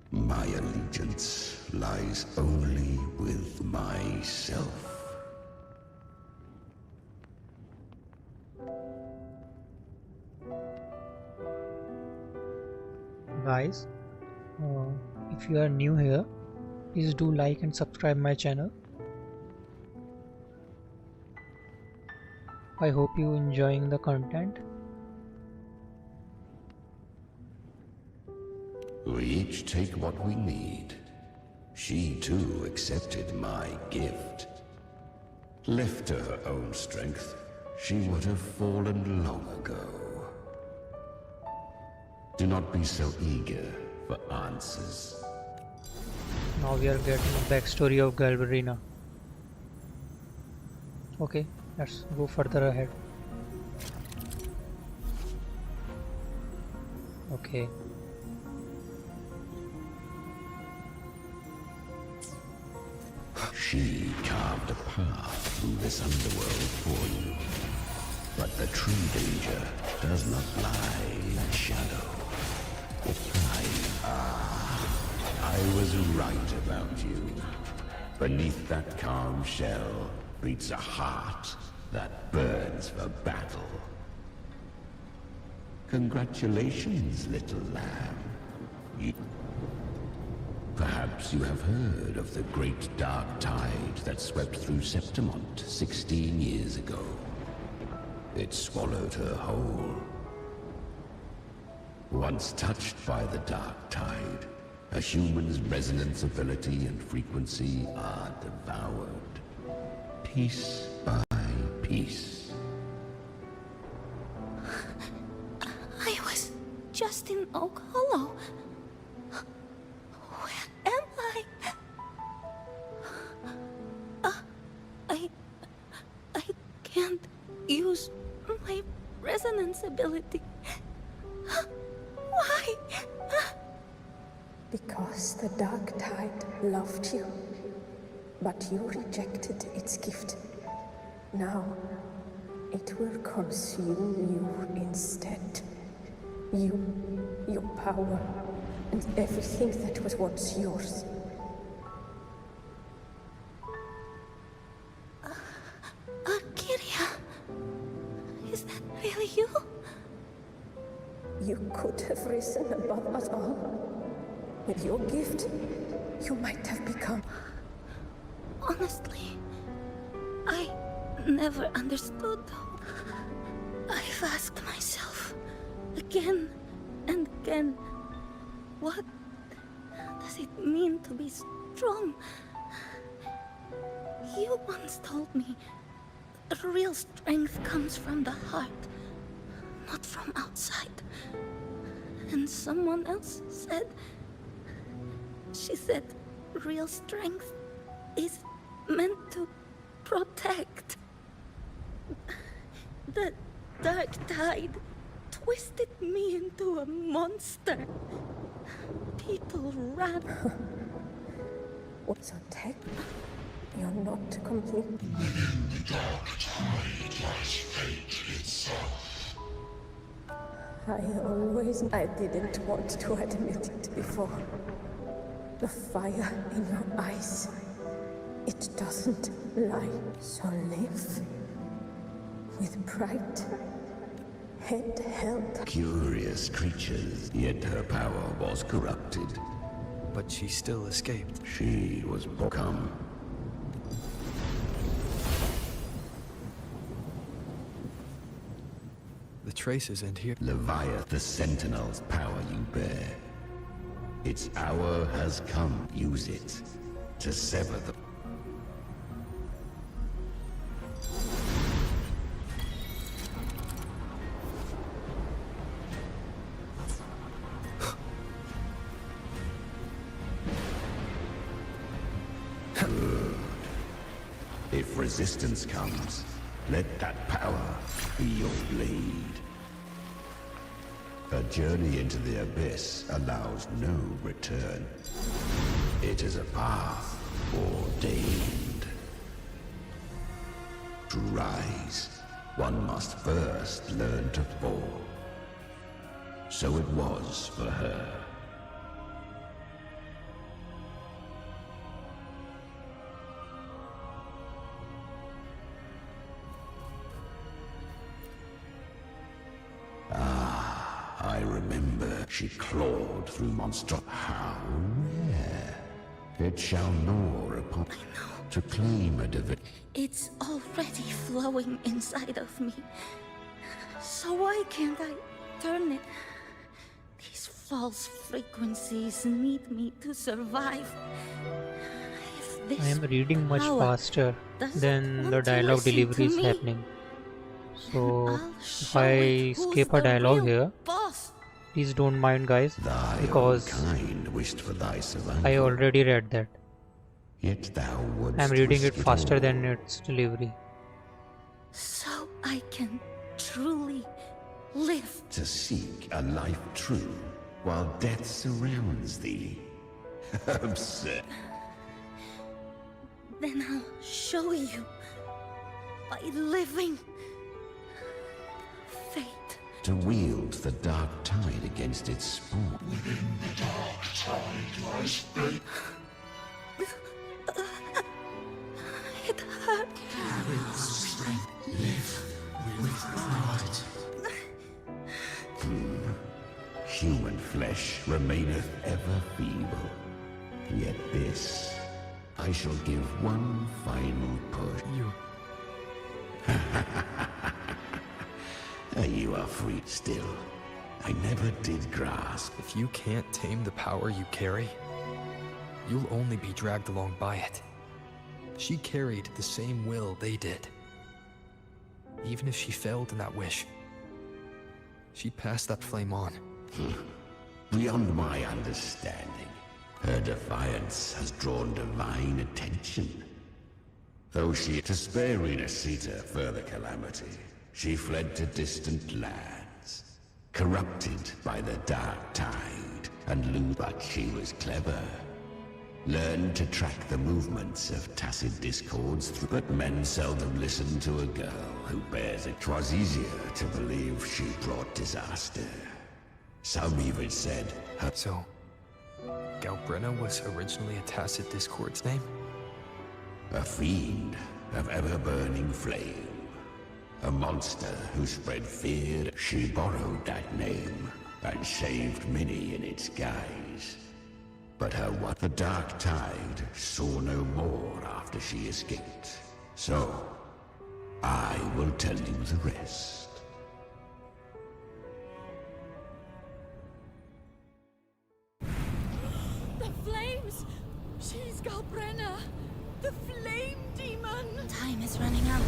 My allegiance lies only with myself. Guys, if you are new here, please do like and subscribe my channel. I hope you enjoying the content. We each take what we need. She too accepted my gift. Left to her own strength, she would have fallen long ago. Do not be so eager for answers. Now we are getting a backstory of Galvarina. Okay, let's go further ahead. Okay. She carved a path through this underworld for you. But the true danger does not lie in the shadow. It lies. I was right about you. Beneath that calm shell beats a heart that burns for battle. Congratulations, little lamb. Perhaps you have heard of the great dark tide that swept through Septimont 16 years ago. It swallowed her whole. Once touched by the dark tide, a human's resonance ability and frequency are devoured, piece by piece. I was just in Oak Hollow. Where am I? I can't use my resonance ability. Why? Because the dark tide loved you, but you rejected its gift. Now, it will consume you instead. You, your power, and everything that was once yours. Kiria, is that really you? You could have risen above us all. With your gift, you might have become... Honestly, I never understood. I've asked myself again and again, what does it mean to be strong? You once told me real strength comes from the heart, not from outside. And someone else said... She said real strength is meant to protect. The dark tide twisted me into a monster. People ran. So Tech, you're not complete. Within the dark tide lies fate itself. I didn't want to admit it before. The fire in your eyes, it doesn't lie. So live with pride, head held. Curious creatures, yet her power was corrupted. But she still escaped. She was become. The traces end here. Leviathan, the Sentinel's power you bear. Its hour has come. Use it to sever the... Good. If resistance comes, let that power be your blade. A journey into the abyss allows no return. It is a path ordained. To rise, one must first learn to fall. So it was for her. I remember she clawed through monster. How rare. It shall gnaw upon to claim a divinity. It's already flowing inside of me. So why can't I turn it? These false frequencies need me to survive. I am reading much faster than the dialogue delivery is happening. So if I skip a dialogue here, please don't mind guys, because I already read that. Yet thou I'm reading it faster than its delivery. So I can truly live. To seek a life true while death surrounds thee. Absurd. Then I'll show you by living. Fate. To wield the dark tide against its spawn. Within the dark tide lies fate. It hurt. Carry the strength. Live with pride. Human flesh remaineth ever feeble. Yet this, I shall give one final push. You are free still. I never did grasp. If you can't tame the power you carry, you'll only be dragged along by it. She carried the same will they did. Even if she failed in that wish, she passed that flame on. Beyond my understanding, her defiance has drawn divine attention. Though she to spare Renasita further calamity, she fled to distant lands, corrupted by the dark tide, and but she was clever. Learned to track the movements of tacit discords, but men seldom listen to a girl who bears it. 'Twas easier to believe she brought disaster. Some even said her... So, Galbrenna was originally a tacit discord's name? A fiend of ever-burning flame. A monster who spread fear. She borrowed that name and saved many in its guise. But the dark tide saw no more after she escaped. So, I will tell you the rest. The flames! She's Galbrenna! The flame demon! Time is running out.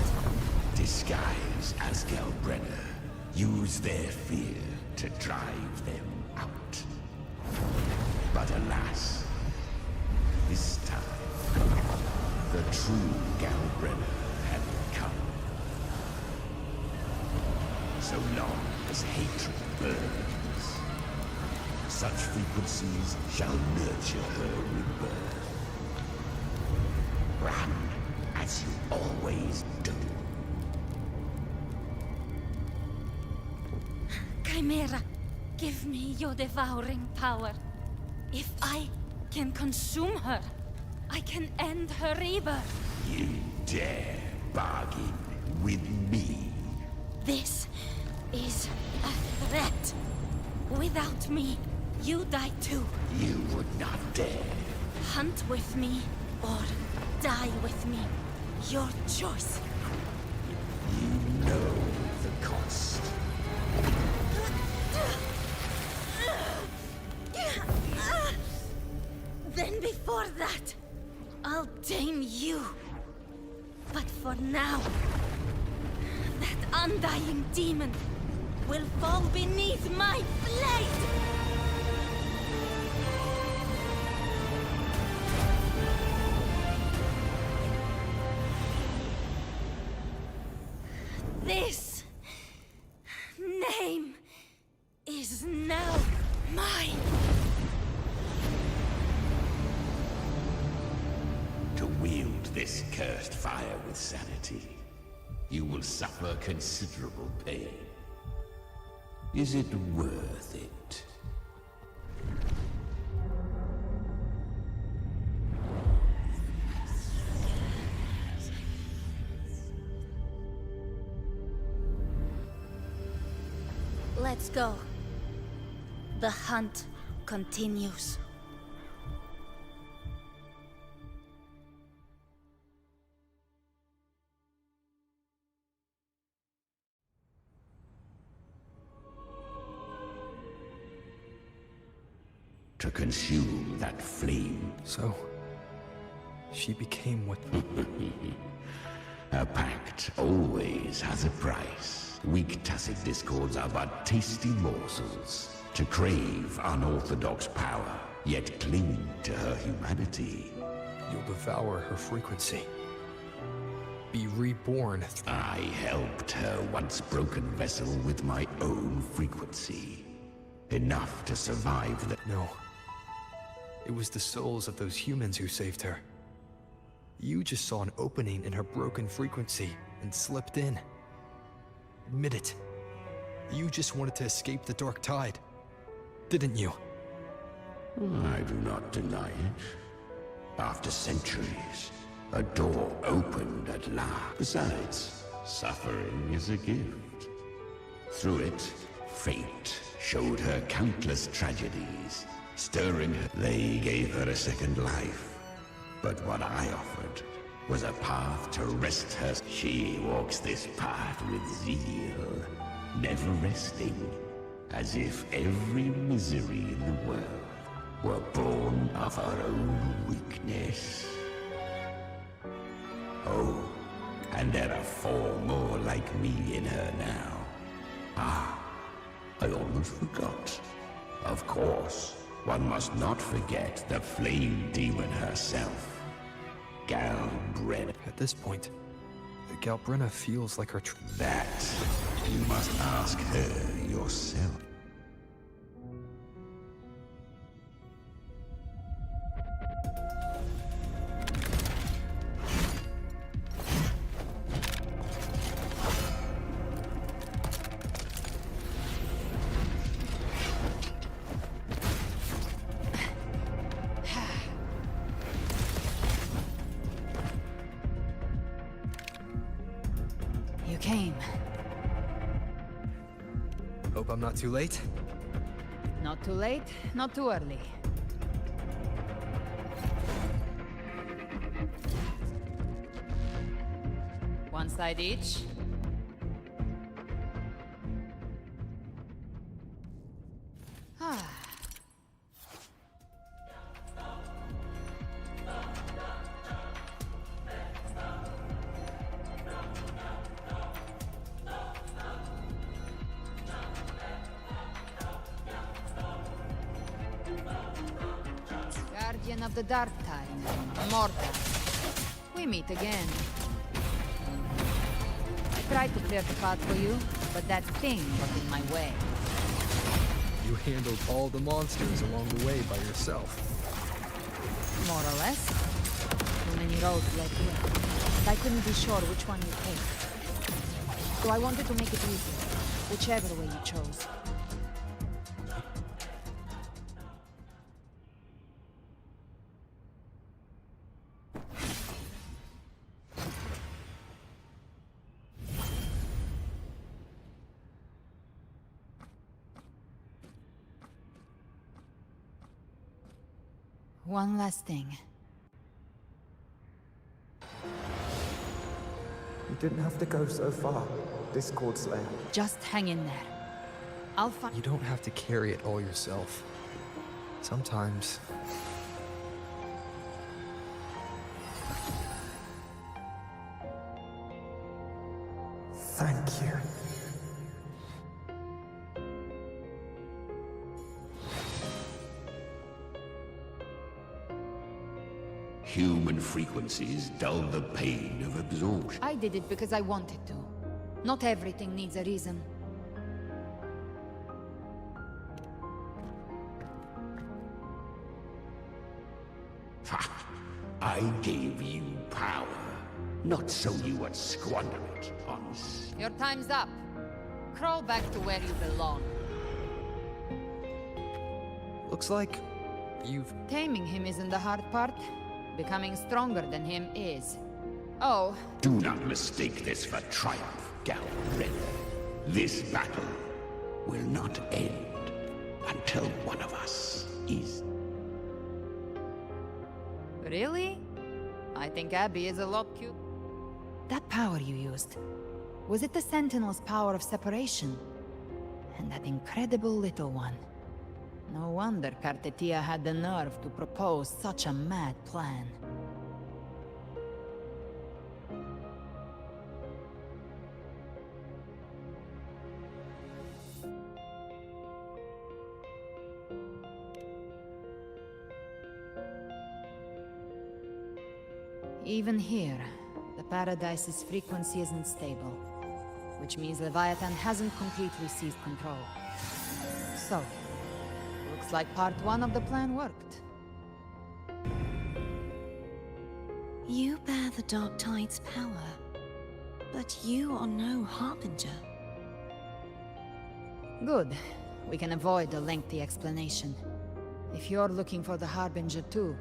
Disguise as Galbrenna. Use their fear to drive them out. But alas, this time, the true Galbrenner had come. So long as hatred burns, such frequencies shall nurture her rebirth. Run as you always do. Chimera, give me your devouring power. If I can consume her, I can end her rebirth. You dare bargain with me? This is a threat. Without me, you die too. You would not dare. Hunt with me, or die with me. Your choice. You know the cost. Then before that, I'll tame you. But for now, that undying demon will fall beneath my blade! This name is now mine. To wield this cursed fire with sanity, you will suffer considerable pain. Is it worth it? Let's go. The hunt continues. To consume that flame. So, she became what... A pact always has a price. Weak tacit discords are but tasty morsels. To crave unorthodox power, yet cling to her humanity. You'll devour her frequency. Be reborn. I helped her once broken vessel with my own frequency. Enough to survive the... No. It was the souls of those humans who saved her. You just saw an opening in her broken frequency and slipped in. Admit it. You just wanted to escape the dark tide, didn't you? I do not deny it. After centuries, a door opened at last. Besides, suffering is a gift. Through it, fate showed her countless tragedies. Stirring her, they gave her a second life. But what I offered was a path to rest her. She walks this path with zeal, never resting, as if every misery in the world were born of her own weakness. Oh, and there are 4 more like me in her now. Ah, I almost forgot. Of course, one must not forget the flame demon herself. Galbrenner. At this point, Galbrenner feels like her That you must ask her yourself. You came. Hope I'm not too late. Not too late, not too early. One side each. Ah. Guardian of the Darktide, Morta. We meet again. I tried to clear the path for you, but that thing got in my way. You handled all the monsters along the way by yourself. More or less. Too many roads led here. And I couldn't be sure which one you take. So I wanted to make it easy, whichever way you chose. One last thing. You didn't have to go so far, Discord Slayer. Just hang in there. I'll find— You don't have to carry it all yourself. Sometimes... Thank you. Human frequencies dull the pain of absorption. I did it because I wanted to. Not everything needs a reason. Ha! I gave you power, not so you would squander it on... Your time's up. Crawl back to where you belong. Looks like you've... Taming him isn't the hard part. Becoming stronger than him is. Oh. Do not mistake this for triumph, Gal Red. This battle will not end until one of us is... Really? I think Abby is a lot cute. That power you used, was it the Sentinel's power of separation? And that incredible little one. No wonder Kartetia had the nerve to propose such a mad plan. Even here, the Paradise's frequency isn't stable, which means Leviathan hasn't completely seized control. So, looks like part one of the plan worked. You bear the Darktide's power, but you are no Harbinger. Good. We can avoid a lengthy explanation. If you're looking for the Harbinger too,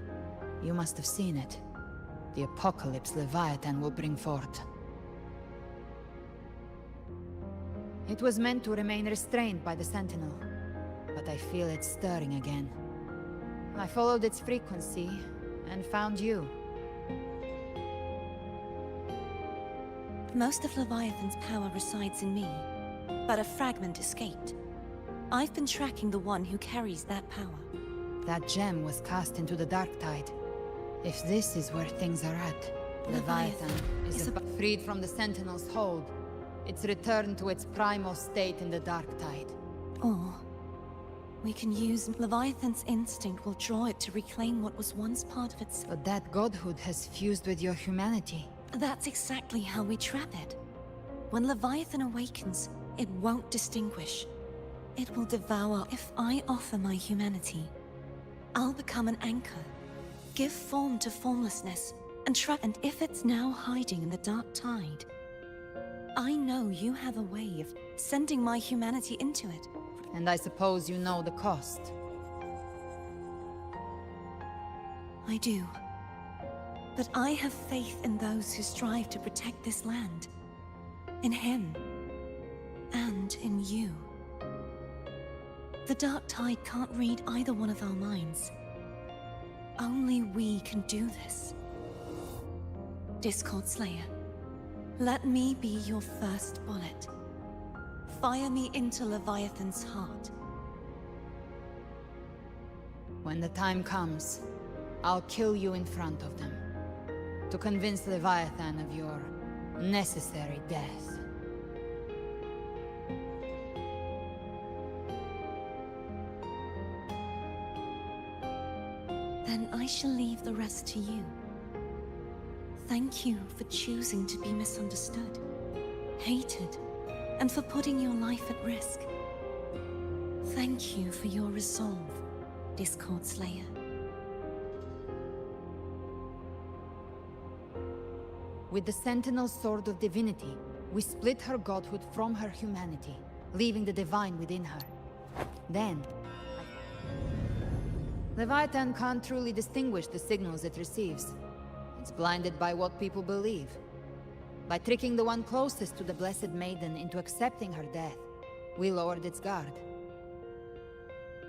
you must have seen it. The apocalypse Leviathan will bring forth. It was meant to remain restrained by the Sentinel, but I feel it stirring again. I followed its frequency, and found you. Most of Leviathan's power resides in me, but a fragment escaped. I've been tracking the one who carries that power. That gem was cast into the Darktide. If this is where things are at, Leviathan is freed from the Sentinel's hold. It's returned to its primal state in the Darktide. Or we can use Leviathan's instinct will draw it to reclaim what was once part of its... But that godhood has fused with your humanity. That's exactly how we trap it. When Leviathan awakens, it won't distinguish. It will devour. If I offer my humanity, I'll become an anchor. Give form to formlessness, and trap. And if it's now hiding in the Darktide, I know you have a way of sending my humanity into it. And I suppose you know the cost. I do. But I have faith in those who strive to protect this land. In him. And in you. The Darktide can't read either one of our minds. Only we can do this. Discord Slayer, let me be your first bullet. Fire me into Leviathan's heart. When the time comes, I'll kill you in front of them. To convince Leviathan of your necessary death. Then I shall leave the rest to you. Thank you for choosing to be misunderstood, hated, and for putting your life at risk. Thank you for your resolve, Discord Slayer. With the Sentinel Sword of Divinity, we split her godhood from her humanity, leaving the divine within her. Then, Leviathan can't truly distinguish the signals it receives. It's blinded by what people believe. By tricking the one closest to the Blessed Maiden into accepting her death, we lowered its guard.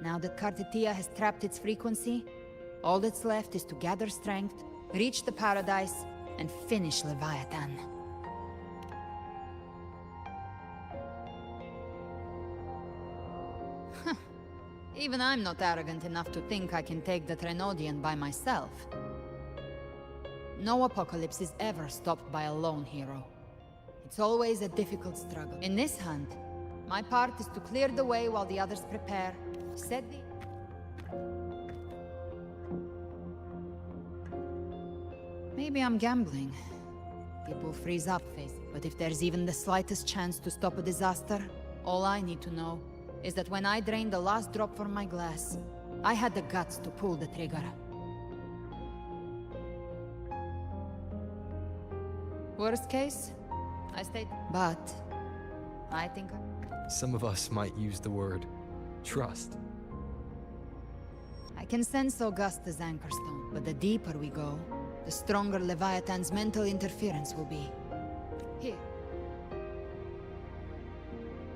Now that Kartitia has trapped its frequency, all that's left is to gather strength, reach the paradise, and finish Leviathan. Even I'm not arrogant enough to think I can take the Trenodian by myself. No apocalypse is ever stopped by a lone hero. It's always a difficult struggle. In this hunt, my part is to clear the way while the others prepare, set the... Maybe I'm gambling. People freeze up, face it. But if there's even the slightest chance to stop a disaster, all I need to know is that when I drained the last drop from my glass, I had the guts to pull the trigger. Worst case, I stayed. But I think Some of us might use the word trust. I can sense Augusta's anchorstone, but the deeper we go, the stronger Leviathan's mental interference will be. Here.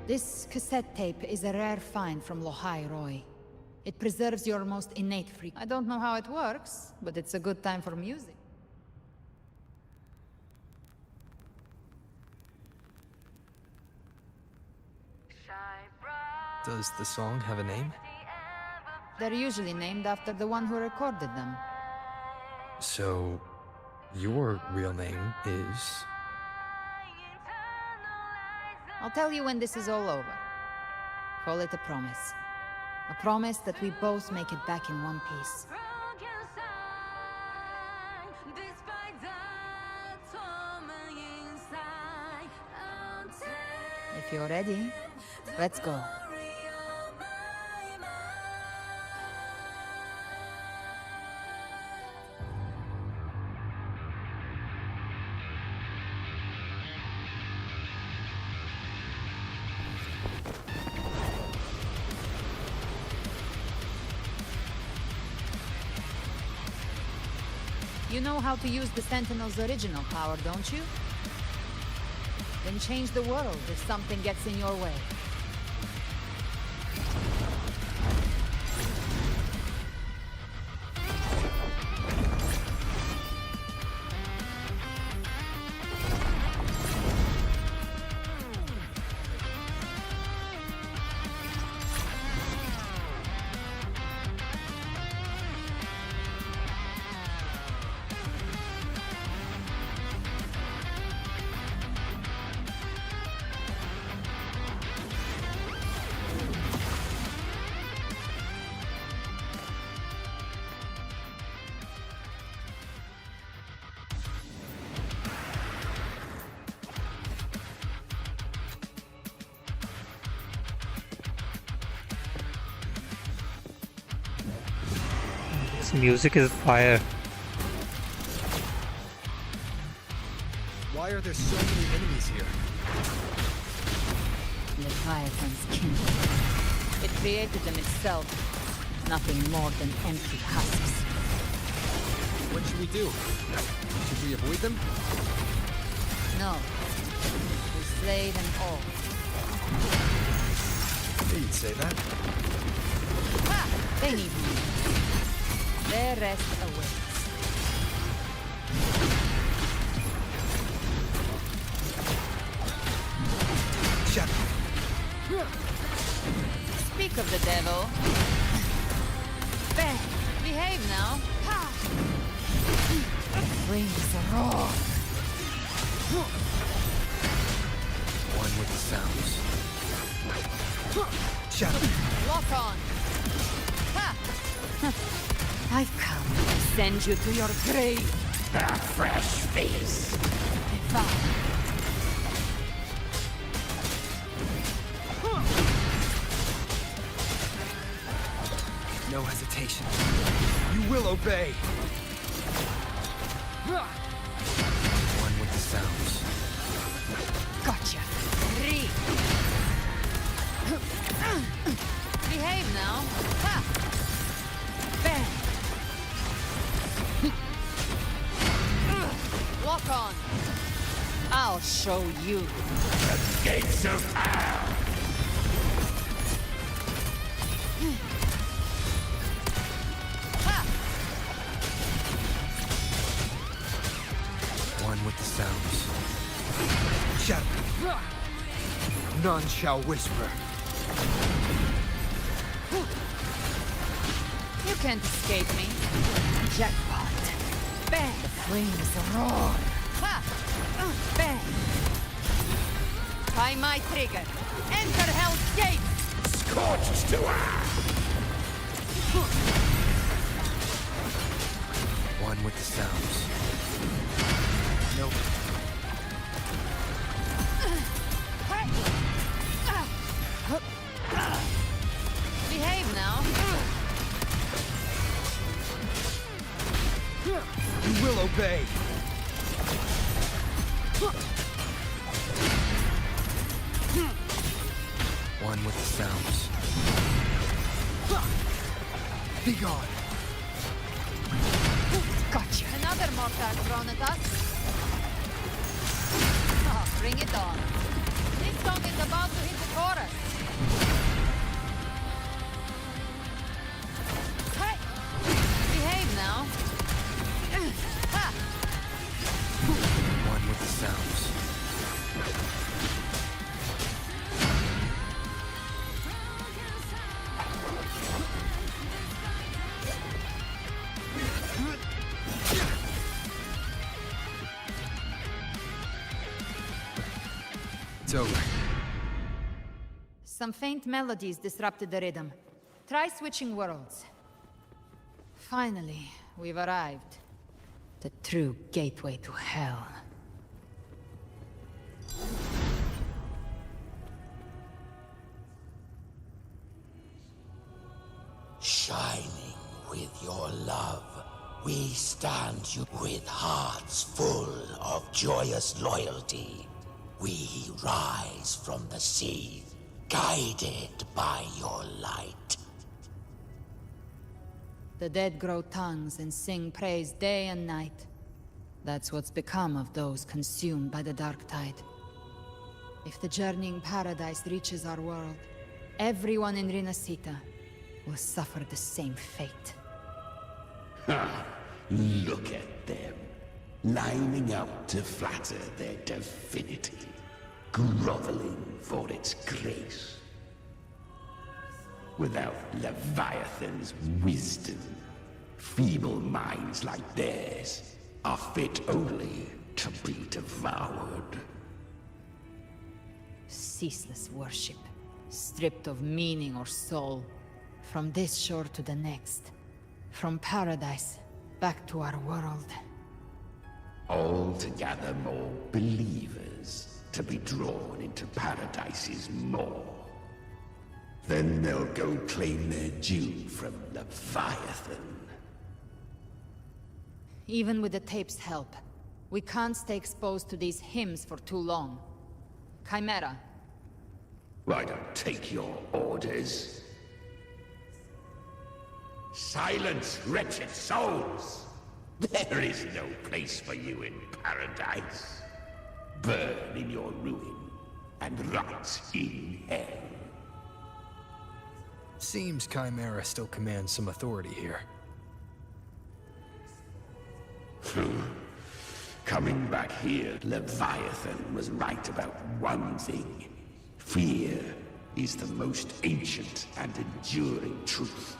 This cassette tape is a rare find from Lohai Roy. It preserves your most innate freak. I don't know how it works, but it's a good time for music. Does the song have a name? They're usually named after the one who recorded them. So, your real name is... I'll tell you when this is all over. Call it a promise. A promise that we both make it back in one piece. If you're ready, let's go. You know how to use the Sentinel's original power, don't you? Then change the world if something gets in your way. This music is fire. Why are there so many enemies here? Leviathan's kingdom. It created them itself. Nothing more than empty husks. What should we do? Should we avoid them? No. We slay them all. You'd say that. Ha! They need me. Their rest awaits. Shut up. Speak of the devil. Ben, behave now. Ha! Flames roar. One with the sounds. Shut up. Lock on. Ha! I've come to send you to your grave. A fresh face. No hesitation. You will obey. One with the sounds. Gotcha. Three. Behave now. Ha! Bang! Walk on. I'll show you. The gates of hell. One with the sounds. Shadow. None shall whisper. You can't escape me. Jackpot. Bang! The flames roar. Ha! Bang! Try my trigger. Enter Hell's Gate! Scorched to earth! One with the sounds. Nope. Behave now. You will obey. One with the sounds. Be gone. Gotcha. Another mortar thrown at us. Oh, bring it on. This song is about to hit the chorus. Hey! Behave now. Ha! One with the sounds. It's over. Some faint melodies disrupted the rhythm. Try switching worlds. Finally, we've arrived. The true gateway to hell. Shining with your love, we stand you with hearts full of joyous loyalty. We rise from the sea, guided by your light. The dead grow tongues and sing praise day and night. That's what's become of those consumed by the Darktide. If the journeying paradise reaches our world, everyone in Rinasita will suffer the same fate. Ha! Look at them, lining up to flatter their divinity, groveling for its grace. Without Leviathan's wisdom, feeble minds like theirs are fit only to be devoured. Ceaseless worship, stripped of meaning or soul, from this shore to the next, from paradise back to our world. All to gather more believers to be drawn into Paradise's maw. Then they'll go claim their due from Leviathan. Even with the tape's help, we can't stay exposed to these hymns for too long. Chimera. I don't take your orders. Silence, wretched souls! There is no place for you in paradise. Burn in your ruin, and rot in hell. Seems Chimera still commands some authority here. Coming back here, Leviathan was right about one thing. Fear is the most ancient and enduring truth.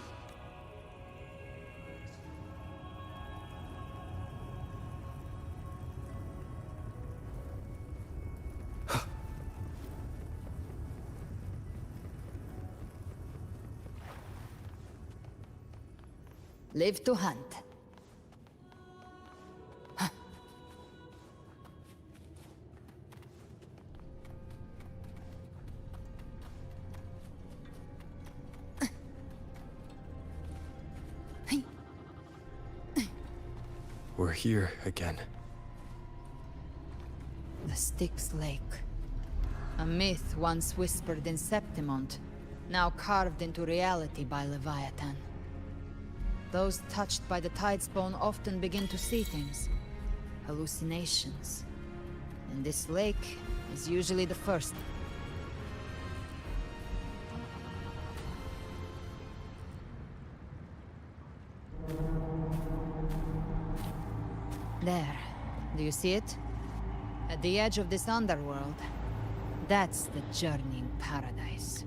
Live to hunt. We're here again. The Styx Lake. A myth once whispered in Septimont, now carved into reality by Leviathan. Those touched by the Tidespawn often begin to see things. Hallucinations. And this lake is usually the first. There. Do you see it? At the edge of this underworld. That's the journeying paradise.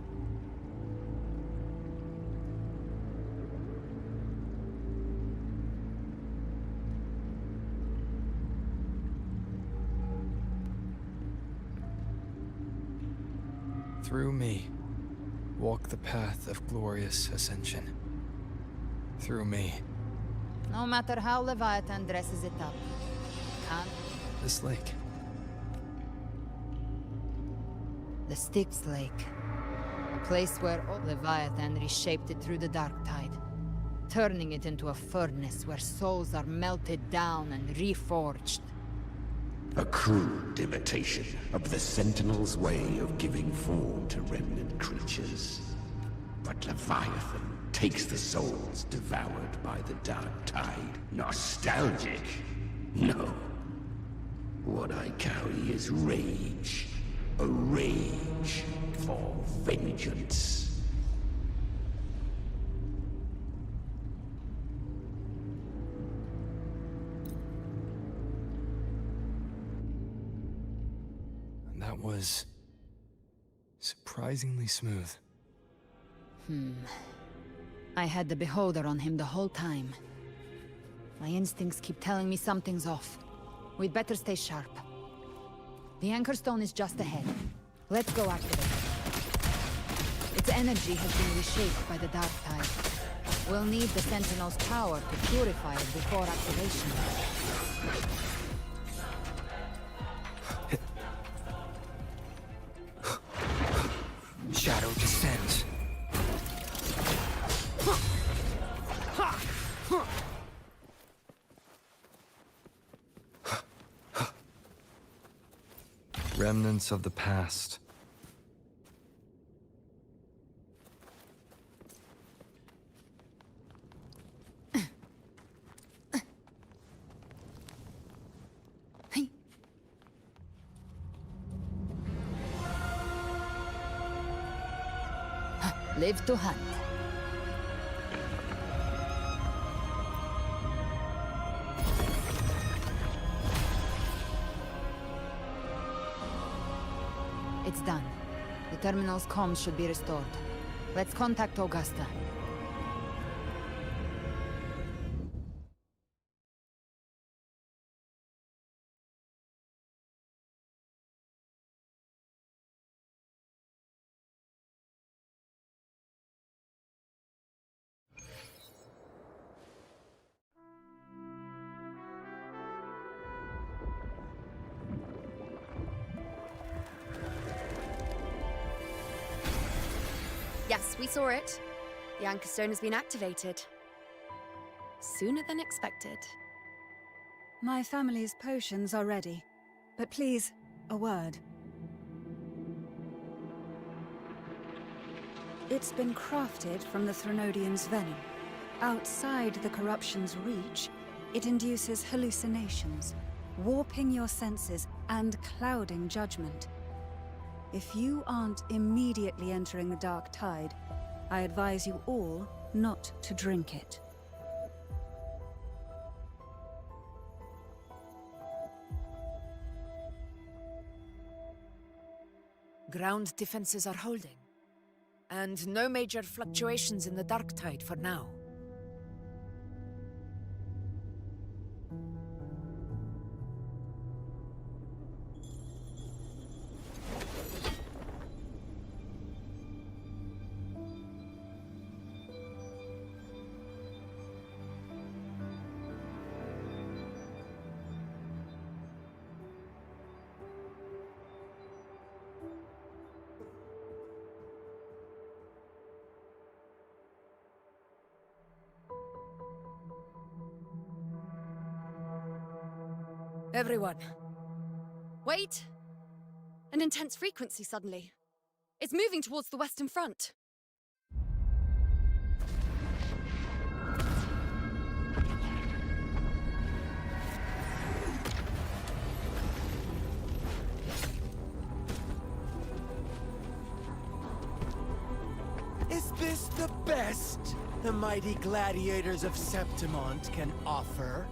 Through me, walk the path of glorious ascension. Through me. No matter how Leviathan dresses it up. Can't. This lake. The Styx Lake. A place where Leviathan reshaped it through the Darktide, turning it into a furnace where souls are melted down and reforged. A crude imitation of the Sentinel's way of giving form to remnant creatures. But Leviathan takes the souls devoured by the Darktide. Nostalgic? No. What I carry is rage. A rage for vengeance. That was surprisingly smooth. I had the Beholder on him the whole time. My instincts keep telling me something's off. We'd better stay sharp. The Anchor Stone is just ahead. Let's go activate it. Its energy has been reshaped by the Darktide. We'll need the Sentinel's power to purify it before activation. Shadow descends. Remnants of the past. Live to hunt. It's done. The terminal's comms should be restored. Let's contact Augusta. Yes, we saw it. The Anchor Stone has been activated. Sooner than expected. My family's potions are ready. But please, a word. It's been crafted from the Threnodian's venom. Outside the corruption's reach, it induces hallucinations, warping your senses and clouding judgment. If you aren't immediately entering the Darktide, I advise you all not to drink it. Ground defenses are holding. And no major fluctuations in the Darktide for now. Everyone. Wait! An intense frequency suddenly. It's moving towards the Western Front. Is this the best the mighty gladiators of Septimont can offer?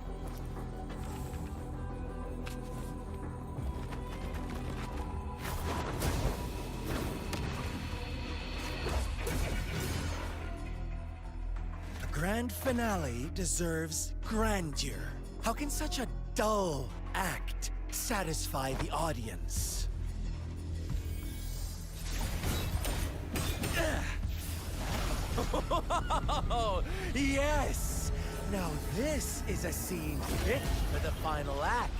A grand finale deserves grandeur. How can such a dull act satisfy the audience? Oh, yes! Now this is a scene fit for the final act.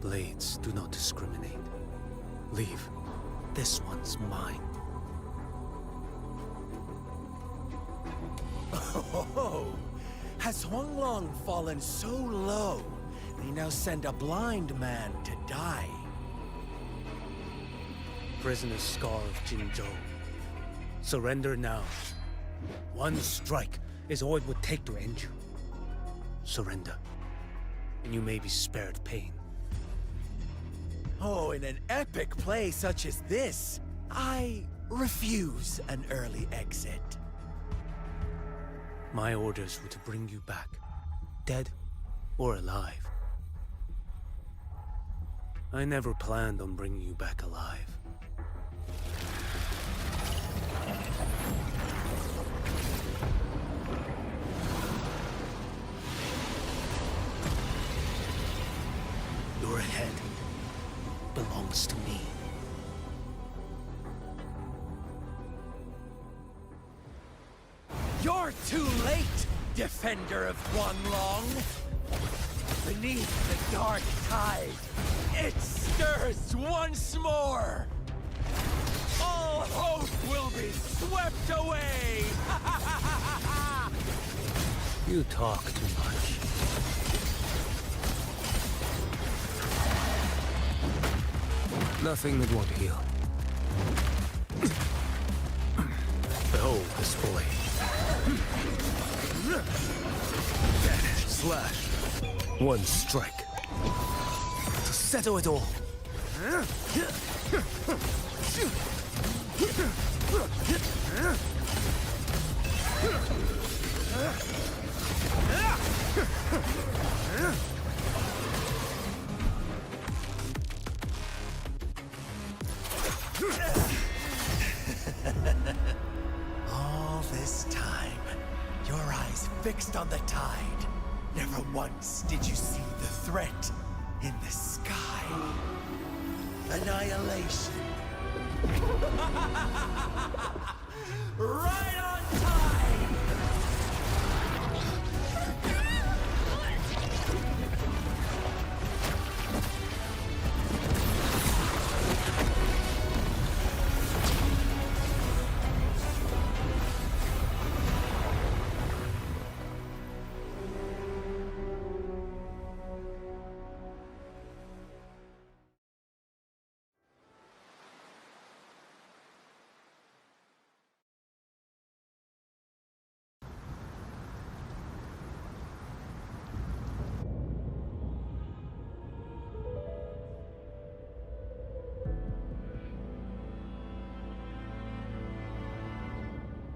Blades do not discriminate. Leave. This one's mine. Oh, has Huanglong fallen so low, they now send a blind man to die? Prisoner Scar of Jinzhou. Surrender now. One strike is all it would take to end you. Surrender, and you may be spared pain. Oh, in an epic play such as this, I refuse an early exit. My orders were to bring you back, dead or alive. I never planned on bringing you back alive. Your head belongs to me. You're too late, defender of Huanglong! Beneath the dark tide, it stirs once more! All hope will be swept away! You talk too much. Nothing that won't heal. Behold this blade. Slash. One strike. To settle it all. All this time, your eyes fixed on the tide. Never once did you see the threat in the sky. Annihilation. Right on time!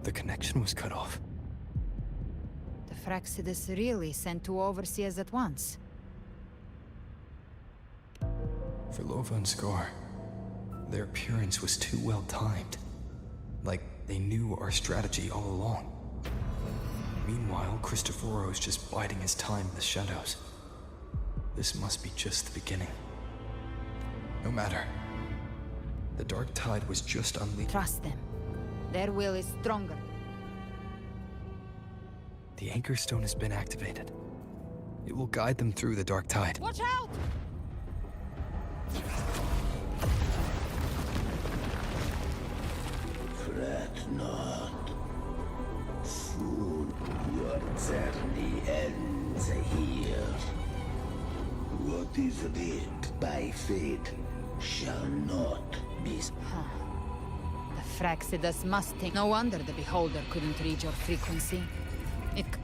The connection was cut off. The Fraxidus really sent two overseers at once. For Lova and Scar, their appearance was too well timed. Like they knew our strategy all along. Meanwhile, Cristoforo's just biding his time in the shadows. This must be just the beginning. No matter. The dark tide was just unleashed. Trust them. Their will is stronger. The Anchor Stone has been activated. It will guide them through the dark tide. Watch out! not. Soon your journey ends here. What is writ by fate shall not be. The Fraxidus must think. No wonder the Beholder couldn't read your frequency.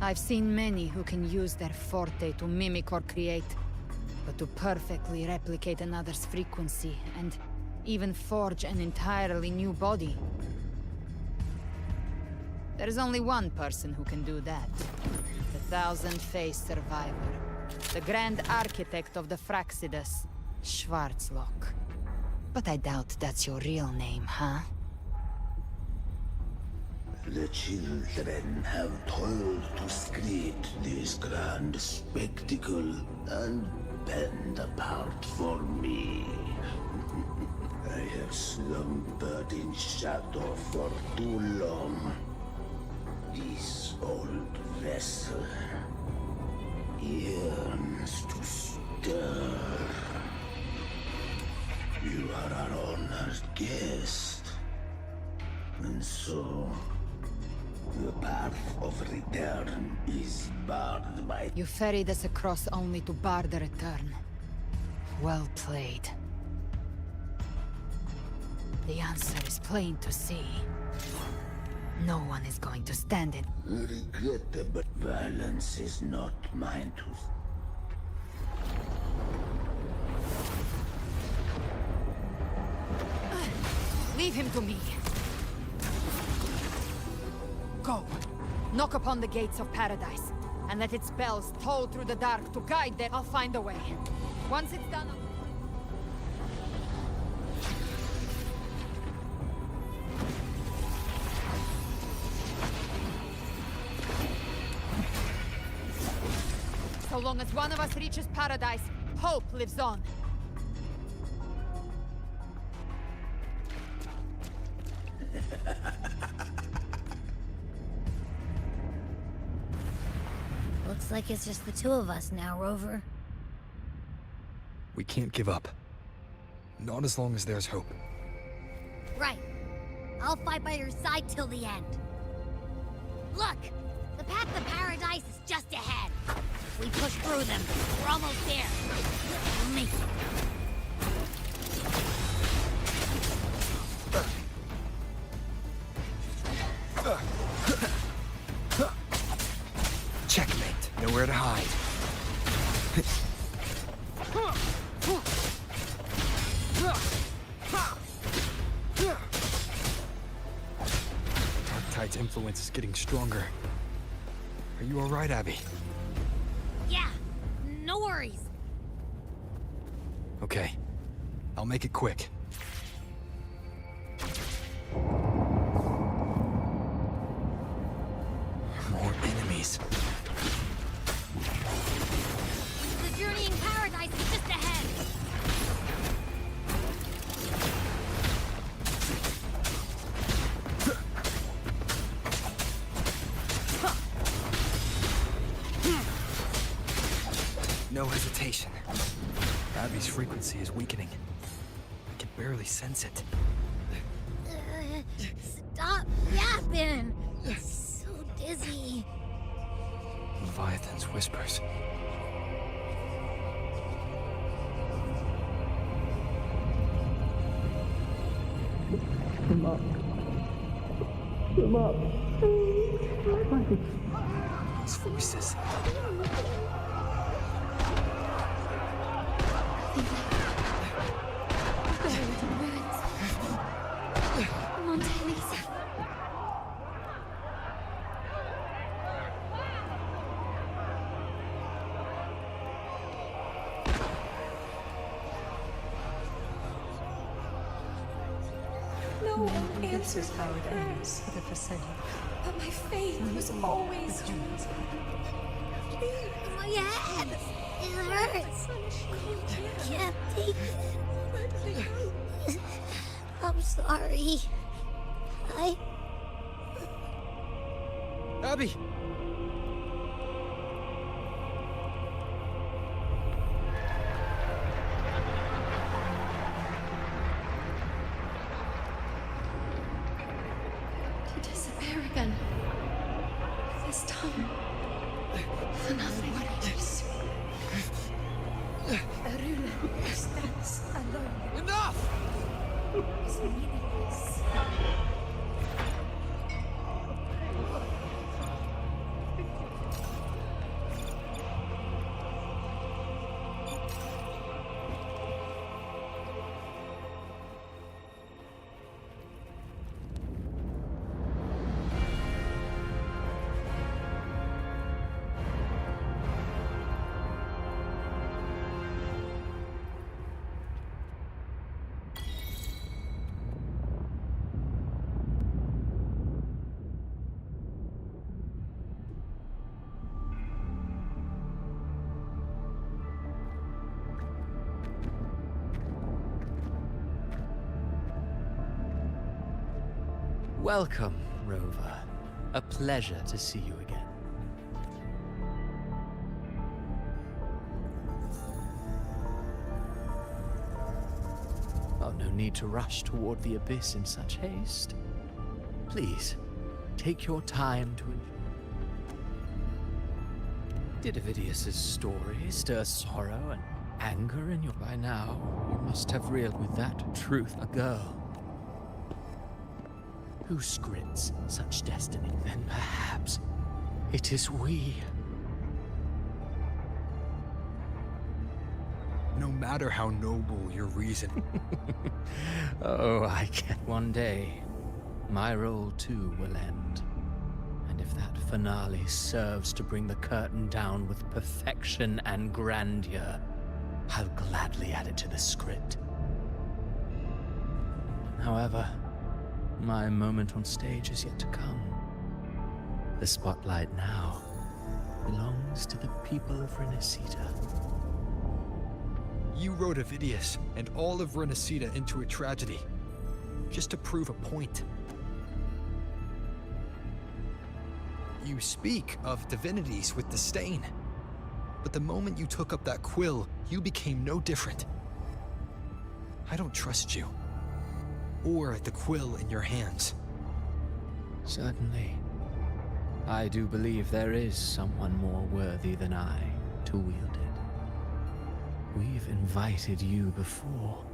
I've seen many who can use their forte to mimic or create, but to perfectly replicate another's frequency and even forge an entirely new body. There's only one person who can do that. The thousand-faced survivor. The grand architect of the Fraxidus, Schwarzlock. But I doubt that's your real name, huh? The children have toiled to create this grand spectacle and bend apart for me. I have slumbered in shadow for too long. This old vessel yearns to stir. You are our honored guest, and so the path of return is barred by... You ferried us across only to bar the return. Well played. The answer is plain to see. No one is going to stand it. Regrettable violence is not mine to... Leave him to me. Go. Knock upon the gates of paradise, and let its bells toll through the dark to guide them. I'll find a way. Once it's done... So long as one of us reaches paradise, hope lives on. Looks like it's just the two of us now, Rover. We can't give up. Not as long as there's hope. Right. I'll fight by your side till the end. Look! The path to paradise is just ahead. If we push through them, we're almost there. We'll make it. Checkmate. Nowhere to hide. Darktide's influence is getting stronger. Are you alright, Abby? Yeah, no worries. Okay. I'll make it quick. More enemies. The journey in paradise is just ahead. No hesitation. Abby's frequency is weakening. I can barely sense it. Stop yapping. It's so dizzy. Leviathan's whispers. Come up. Come up. Those voices. Come on, Tyrese. No one answers how it ends for the facility. But my faith was always yours. My head! It hurts! I can't take it. I'm sorry. Abby! To disappear again. This time, for nothing. A ruler stands alone. Enough! Is meaningless. Welcome, Rover. A pleasure to see you again. Oh, no need to rush toward the abyss in such haste. Please, take your time to enjoy. Did Avidius's story stir sorrow and anger in you? By now, you must have realized with that truth a girl. Who scripts such destiny? Then perhaps it is we. No matter how noble your reason. Oh, I can. One day, my role too will end. And if that finale serves to bring the curtain down with perfection and grandeur, I'll gladly add it to the script. However, my moment on stage is yet to come. The spotlight now belongs to the people of Renacita. You wrote Avidius and all of Renacita into a tragedy, just to prove a point. You speak of divinities with disdain, but the moment you took up that quill, you became no different. I don't trust you. Or the quill in your hands. Certainly. I do believe there is someone more worthy than I to wield it. We've invited you before,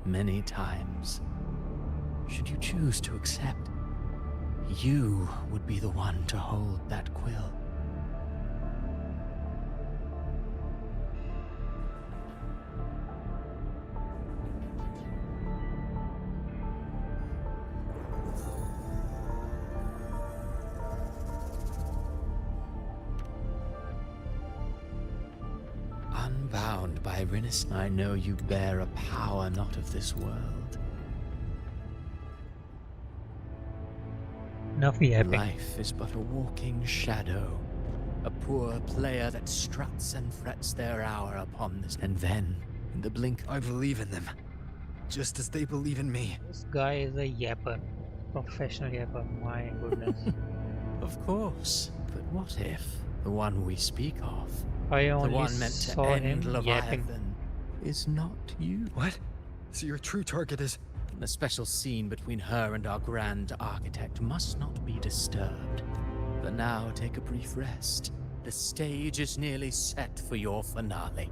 many times. Should you choose to accept, you would be the one to hold that quill. Unbound by Renacita, I know you bear a power not of this world. Enough yapping. Life is but a walking shadow, a poor player that struts and frets their hour upon this, and then, in the blink, I believe in them, just as they believe in me. This guy is a yapper, professional yapper. My goodness. Of course, but what if the one we speak of, I the only one meant to saw him end yapping. Leviathan, is not you? What? So your true target is... The special scene between her and our grand architect must not be disturbed. For now, take a brief rest. The stage is nearly set for your finale.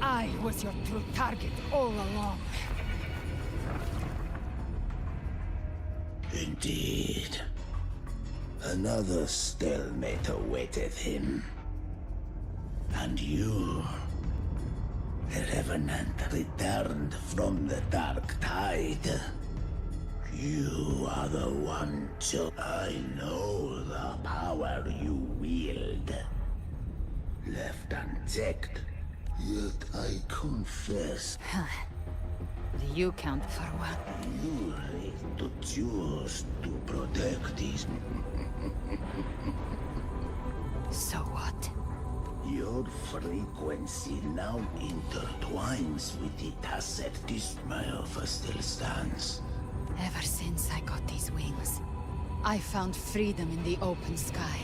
I was your true target all along. Indeed. Another stalemate awaiteth him. And you, that have revenant returned from the dark tide. You are the one to... I know the power you wield. Left unchecked, yet I confess... Do you count for what? You need to choose to protect these... So what? Your frequency now intertwines with the tacet. My offer still stands. Ever since I got these wings, I found freedom in the open sky.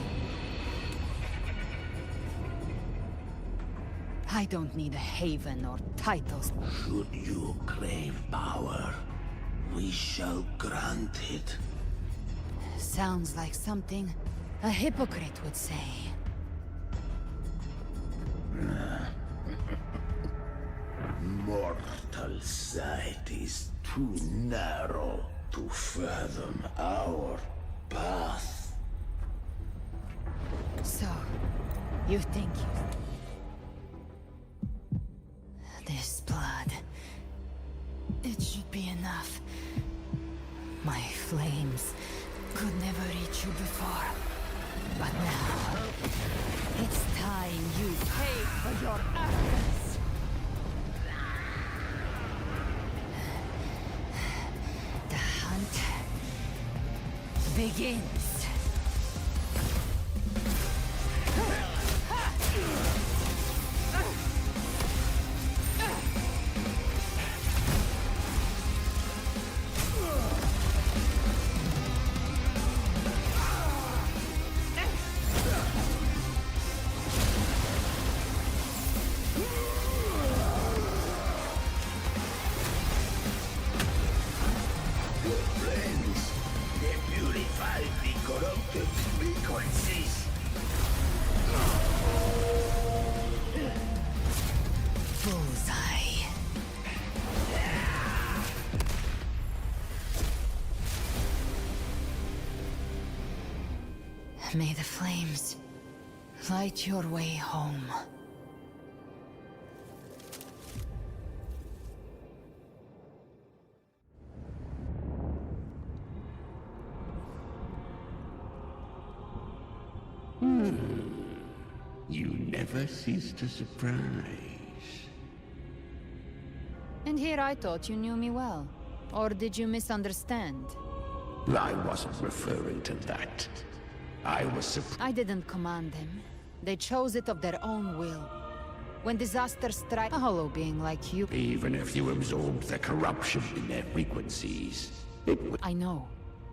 I don't need a haven or titles. Should you crave power, we shall grant it. Sounds like something a hypocrite would say. Mortal sight is too narrow to fathom our path. So, you think this blood, it should be enough. My flames could never reach you before. But now, it's time you paid for your arrogance. The hunt begins. May the flames light your way home. You never cease to surprise. And here I thought you knew me well. Or did you misunderstand? I wasn't referring to that. I was surprised. I didn't command them. They chose it of their own will. When disaster strikes a hollow being like you... Even if you absorbed the corruption in their frequencies, it would... I know.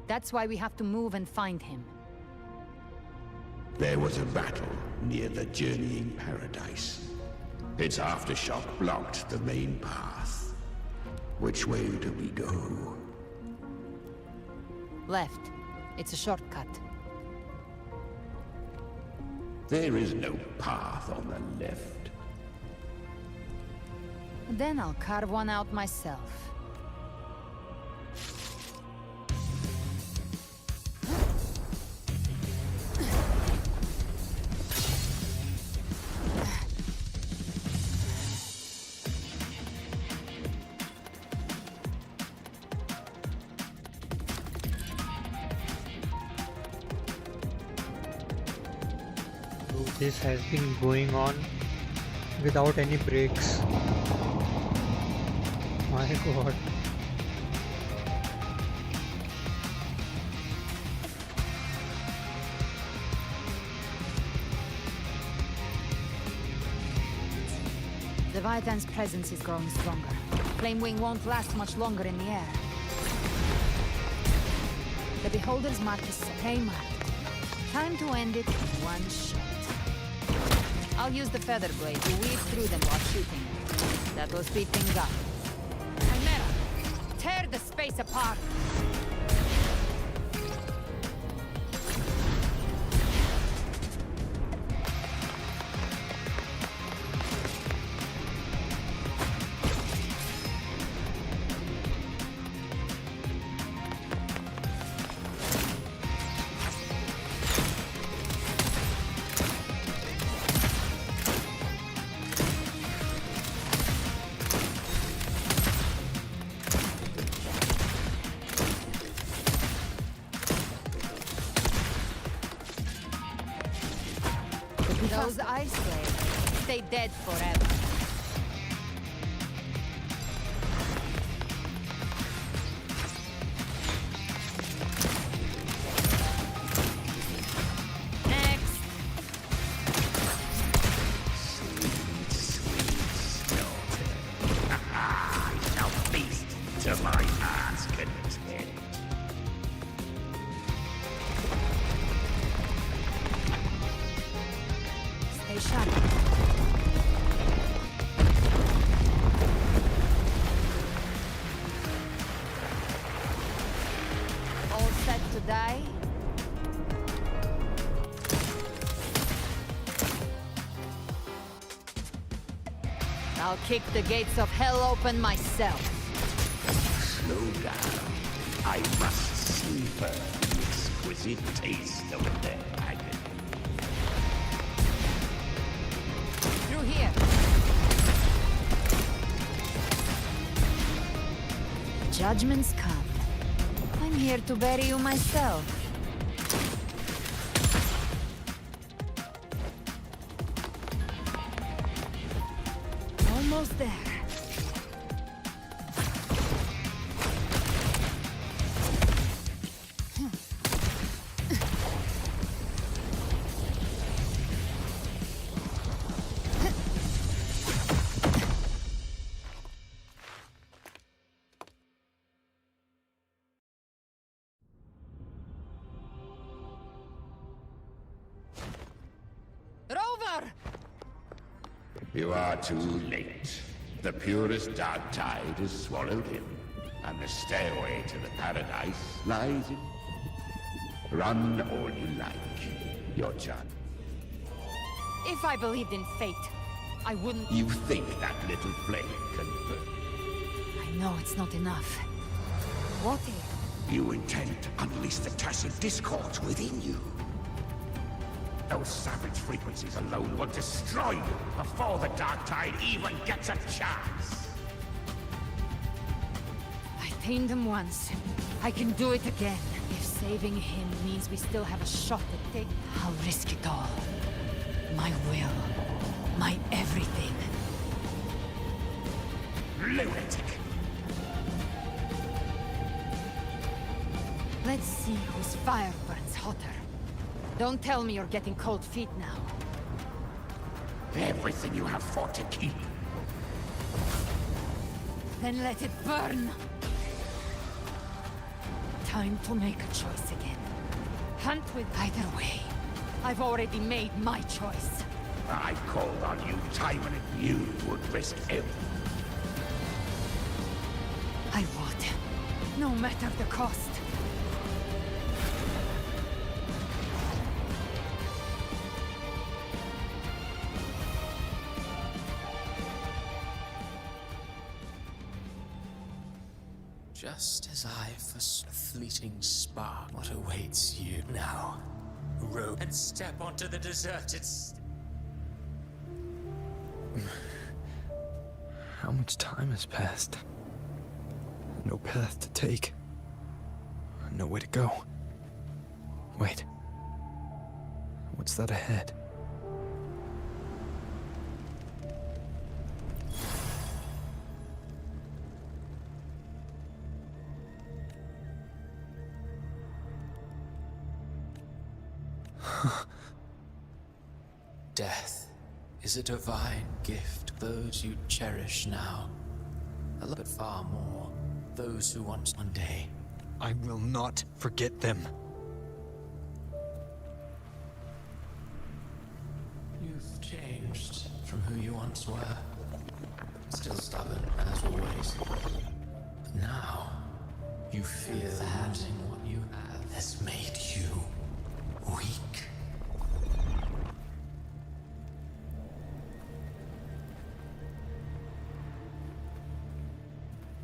That's why we have to move and find him. There was a battle near the Journeying Paradise. Its aftershock blocked the main path. Which way do we go? Left. It's a shortcut. There is no path on the left. Then I'll carve one out myself. This has been going on without any breaks. My god. Leviathan's presence is growing stronger. Flamewing won't last much longer in the air. The Beholder's mark is Supreme Mark. Time to end it in one shot. I'll use the feather blade to weave through them while shooting. That will speed things up. Chimera, tear the space apart! Those ice blades stay dead forever. All set to die? I'll kick the gates of hell open myself. Slow down. I must savor the exquisite taste of their agony. Through here. Judgment's come. I'm here to bury you myself. Almost there. Rover! You are too late. The purest Darktide has swallowed him, and the stairway to the paradise lies in... Run all you like. Your chance. If I believed in fate, I wouldn't... You think that little flame can burn? I know it's not enough. What if... You intend to unleash the tacit discord within you. Those savage frequencies alone will destroy you before the Darktide even gets a chance. I tamed him once. I can do it again. If saving him means we still have a shot at take, I'll risk it all. My will. My everything. Lunatic! Let's see whose fire burns hotter. Don't tell me you're getting cold feet now. Everything you have fought to keep. Then let it burn! Time to make a choice again. Hunt with either way. I've already made my choice. I called on you time when you would risk everything. I would. No matter the cost. Just as I foresaw a fleeting spark, what awaits you now? Row and step onto the deserted... How much time has passed? No path to take. Nowhere to go. Wait. What's that ahead? Death is a divine gift to those you cherish now. But far more, those who once one day. I will not forget them. You've changed from who you once were. Still stubborn, as always. But now, you fear that losing what you have has made you weak.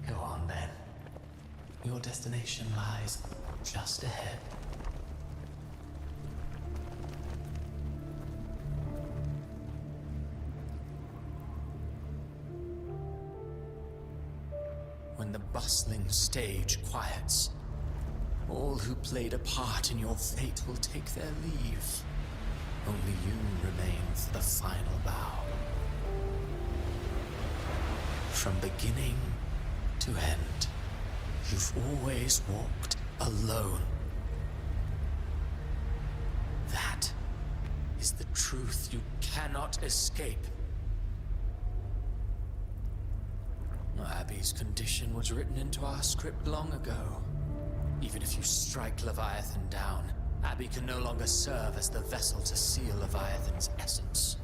Go on then. Your destination lies just ahead. When the bustling stage quiets, all who played a part in your fate will take their leave. Only you remain for the final bow. From beginning to end, you've always walked alone. That is the truth you cannot escape. Abby's condition was written into our script long ago. Even if you strike Leviathan down, Abby can no longer serve as the vessel to seal Leviathan's essence.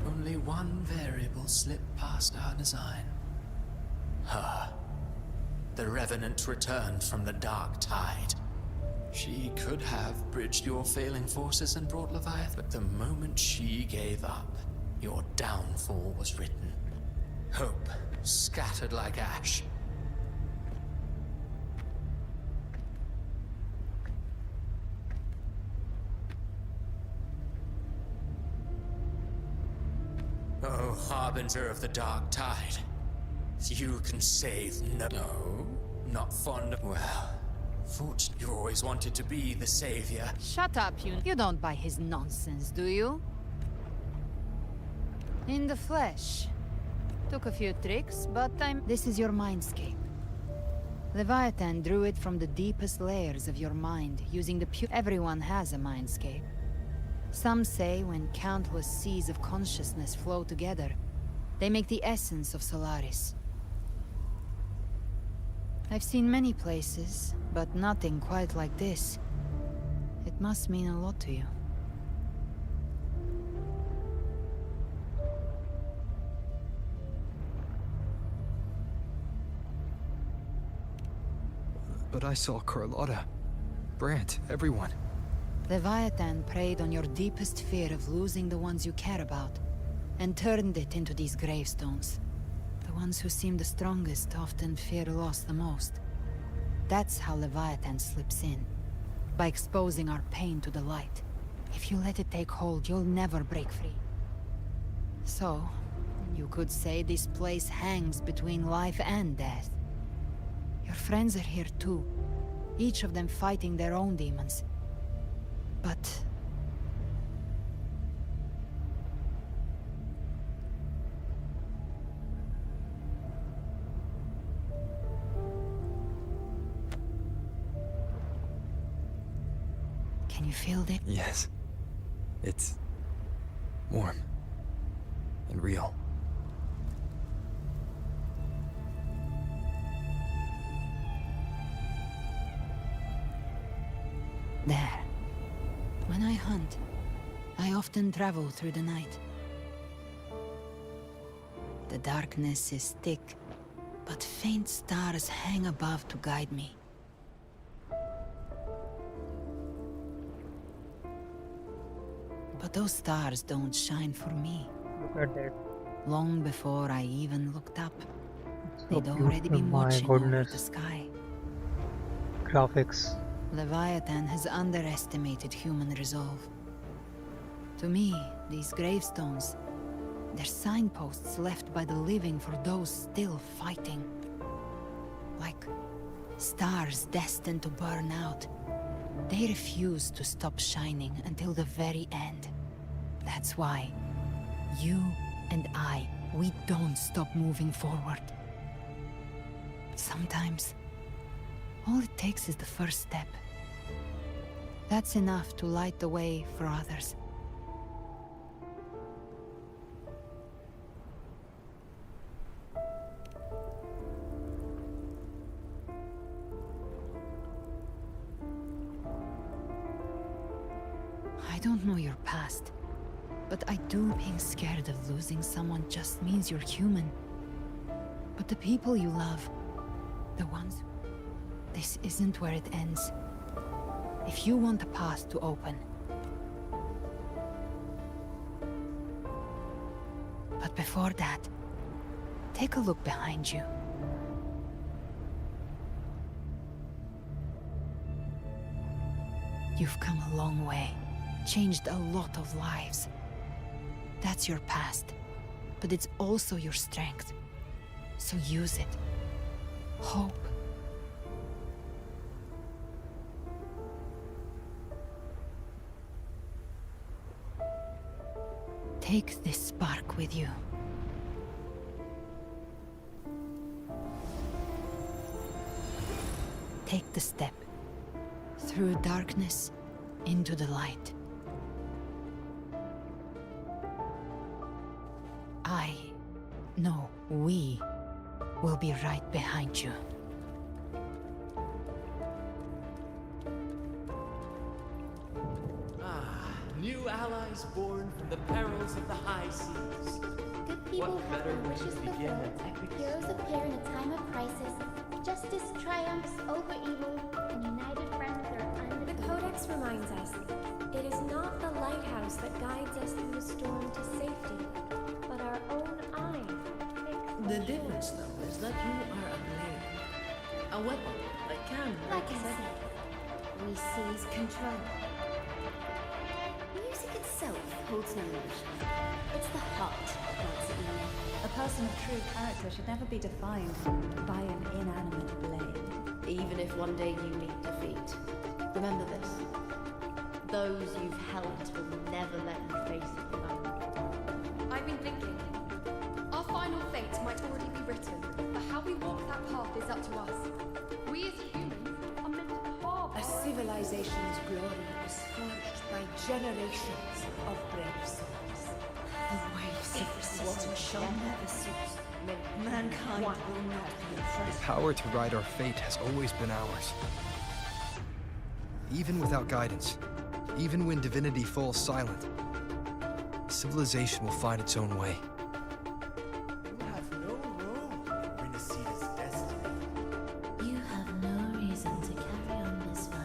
Only one variable slipped past our design. Her. The Revenant returned from the Darktide. She could have bridged your failing forces and brought Leviathan, but the moment she gave up, your downfall was written. Hope scattered like ash. Oh, Harbinger of the Darktide. You can save no, not fond of... Well, fortunately, you always wanted to be the savior. Shut up, you don't buy his nonsense, do you? In the flesh. Took a few tricks, but This is your mindscape. Leviathan drew it from the deepest layers of your mind, using the pure... Everyone has a mindscape. Some say when countless seas of consciousness flow together, they make the essence of Solaris. I've seen many places, but nothing quite like this. It must mean a lot to you. But I saw Carlotta, Brant, everyone. Leviathan preyed on your deepest fear of losing the ones you care about, and turned it into these gravestones. The ones who seem the strongest often fear loss the most. That's how Leviathan slips in, by exposing our pain to the light. If you let it take hold, you'll never break free. So, you could say this place hangs between life and death. Your friends are here too, each of them fighting their own demons. But... can you feel it? Yes. It's... warm. And real. There. When I hunt, I often travel through the night. The darkness is thick, but faint stars hang above to guide me. But those stars don't shine for me. Look at that. Long before I even looked up, So they'd already beautiful, been my watching over the goodness. sky. Graphics. Leviathan has underestimated human resolve. To me, these gravestones, they're signposts left by the living for those still fighting. Like stars destined to burn out. They refuse to stop shining until the very end. That's why you and I, we don't stop moving forward. Sometimes, all it takes is the first step. That's enough to light the way for others. I don't know your past, but I do. Being scared of losing someone just means you're human. But the people you love, the ones... this isn't where it ends. If you want the path to open. But before that, take a look behind you. You've come a long way, changed a lot of lives. That's your past, but it's also your strength. So use it. Hope. Take this spark with you. Take the step. Through darkness, into the light. No, we will be right behind you. New allies born from the perils of the high seas. Good people What have better their way wishes to begin fulfilled. than epic Heroes appear in a time of crisis. Justice triumphs over evil, and united friends are under The Codex reminds us, it is not the lighthouse that guides us through the storm to safety, but our own eyes. The difference, though, is that you are a blade. A weapon that can... Like I said, we seize control. Music itself holds no emotion. It's the heart that's in me. A person of true character should never be defined by an inanimate blade. Even if one day you meet defeat, remember this. Those you've helped will never let you face it alone. I've been thinking. Our final fate might already be written, but how we walk that path is up to us. We as humans are meant to carve A civilization's glory is forged by generations of brave souls. The waves of resistance shall never cease. Mankind will not be The oppressed. power to ride our fate has always been ours. Even without guidance, even when divinity falls silent, civilization will find its own way. You have no role in Rinascida's destiny. You have no reason to carry on this fight.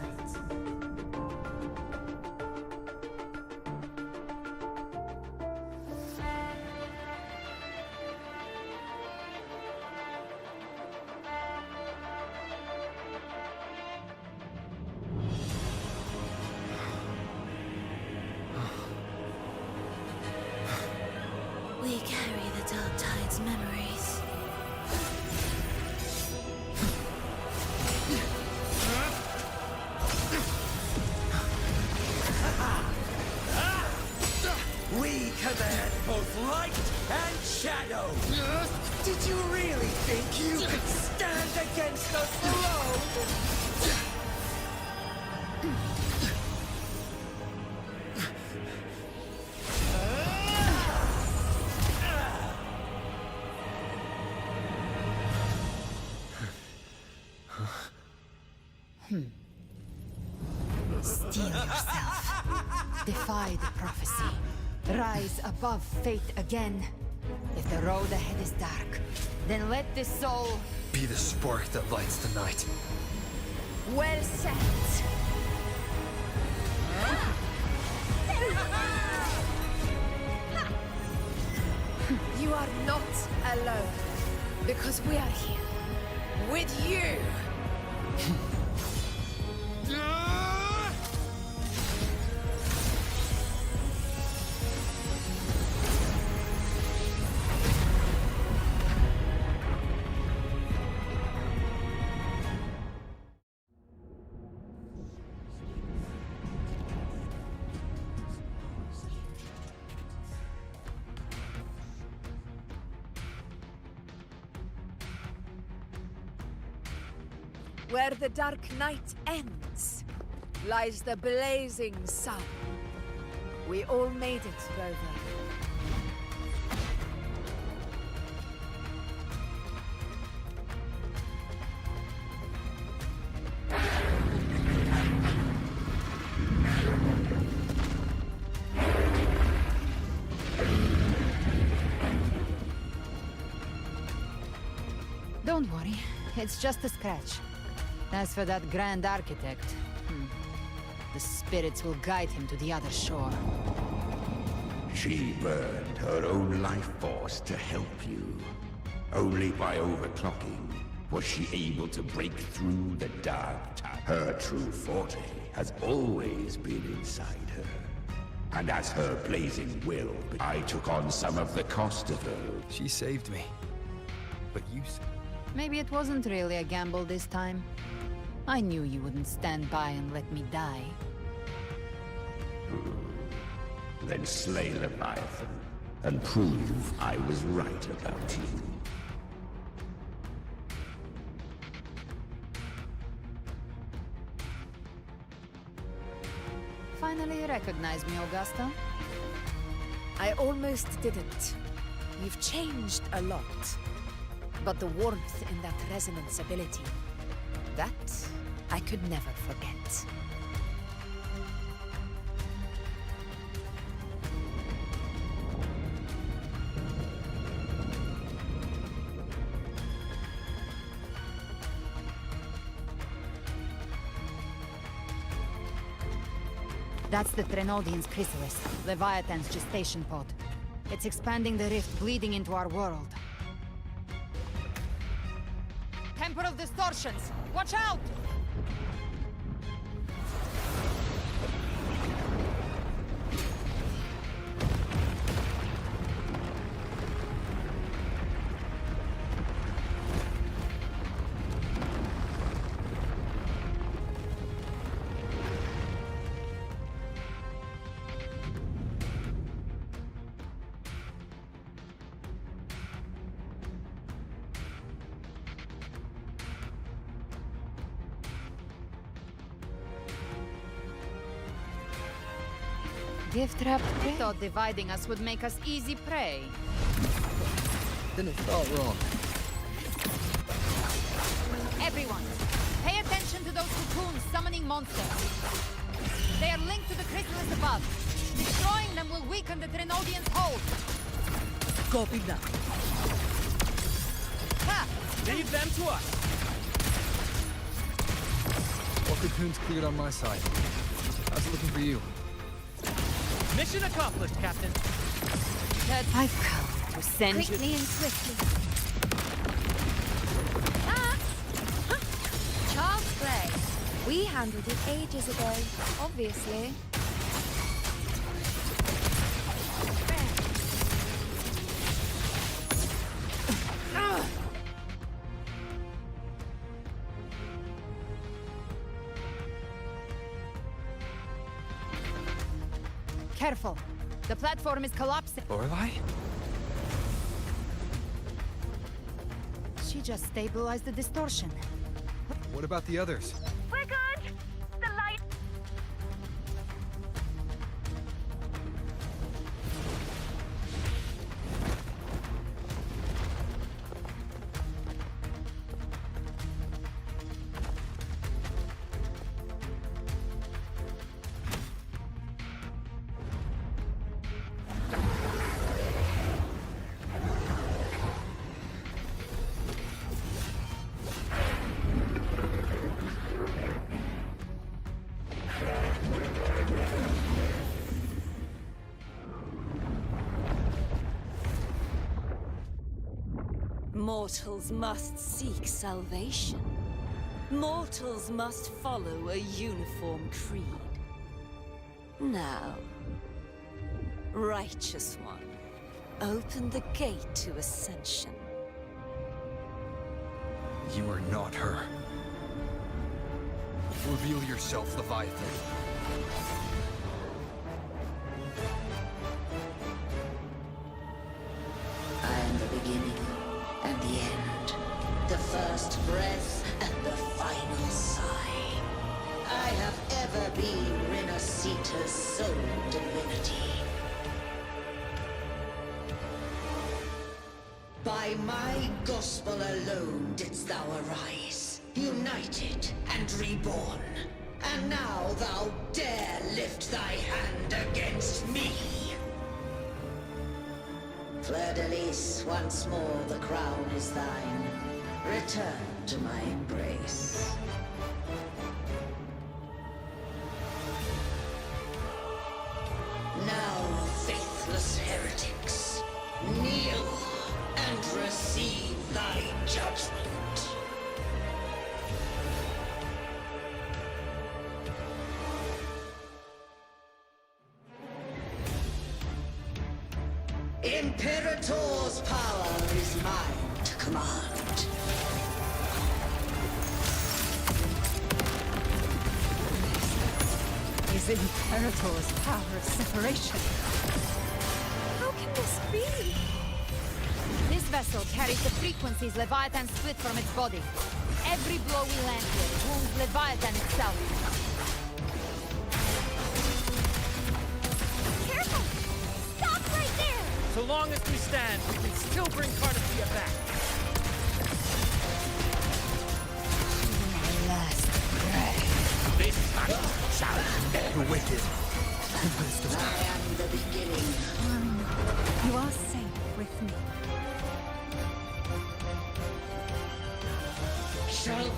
We carry the Darktide's memories. We command both light and shadow! Did you really think you could stand against us alone? Steel yourself. Defy the prophecy. Rise above fate again. If the road ahead is dark, then let this soul... Be the spark that lights the night. Well said. You are not alone, because we are here with you. Where the dark night ends, lies the blazing sun. We all made it, Rover. Don't worry, it's just a scratch. As for that Grand Architect, the spirits will guide him to the other shore. She burned her own life force to help you. Only by overclocking was she able to break through the dark tide. Her true forte has always been inside her. And as her blazing will, I took on some of the cost of her. She saved me. But you... Maybe it wasn't really a gamble this time. I knew you wouldn't stand by and let me die. Then slay Leviathan, and prove I was right about you. Finally recognize me, Augusta? I almost didn't. You've changed a lot. But the warmth in that resonance ability, that I could never forget. That's the Threnodian's chrysalis, Leviathan's gestation pod. It's expanding the rift, bleeding into our world. Temporal distortions! Watch out! Gift-wrapped prey? Thought dividing us would make us easy prey. Then it felt wrong. Everyone, pay attention to those cocoons summoning monsters. They are linked to the chrysalis above. Destroying them will weaken the Threnodian's hold. Copy that. Ha! Leave them to us! All cocoons cleared on my side. How's it looking for you? Mission accomplished, Captain. I've come to send you... Quickly and swiftly. Child's play. We handled it ages ago, obviously. Careful. The platform is collapsing. Lorelei? She just stabilized the distortion. What about the others? We're good! The light... Mortals must seek salvation. Mortals must follow a uniform creed. Now, Righteous One, open the gate to ascension. You are not her. Reveal yourself, Leviathan. I am the beginning and the end, the first breath and the final sigh. I have ever been Renacita's sole divinity. By my gospel alone didst thou arise, united and reborn. And now thou dare lift thy hand against me. Fleur-de-Lis, once more the crown is thine. Return to my embrace. Now, faithless heretics, kneel and receive thy judgment. Imperator's power is mine to command. Is Imperator's power of separation? How can this be? This vessel carries the frequencies Leviathan split from its body. Every blow we land here wounds Leviathan itself. Careful! Stop right there! So long as we stand, we can still bring Cardathia back. Last breath. This shall The wicked. Tempest of I am the beginning. You are safe with me.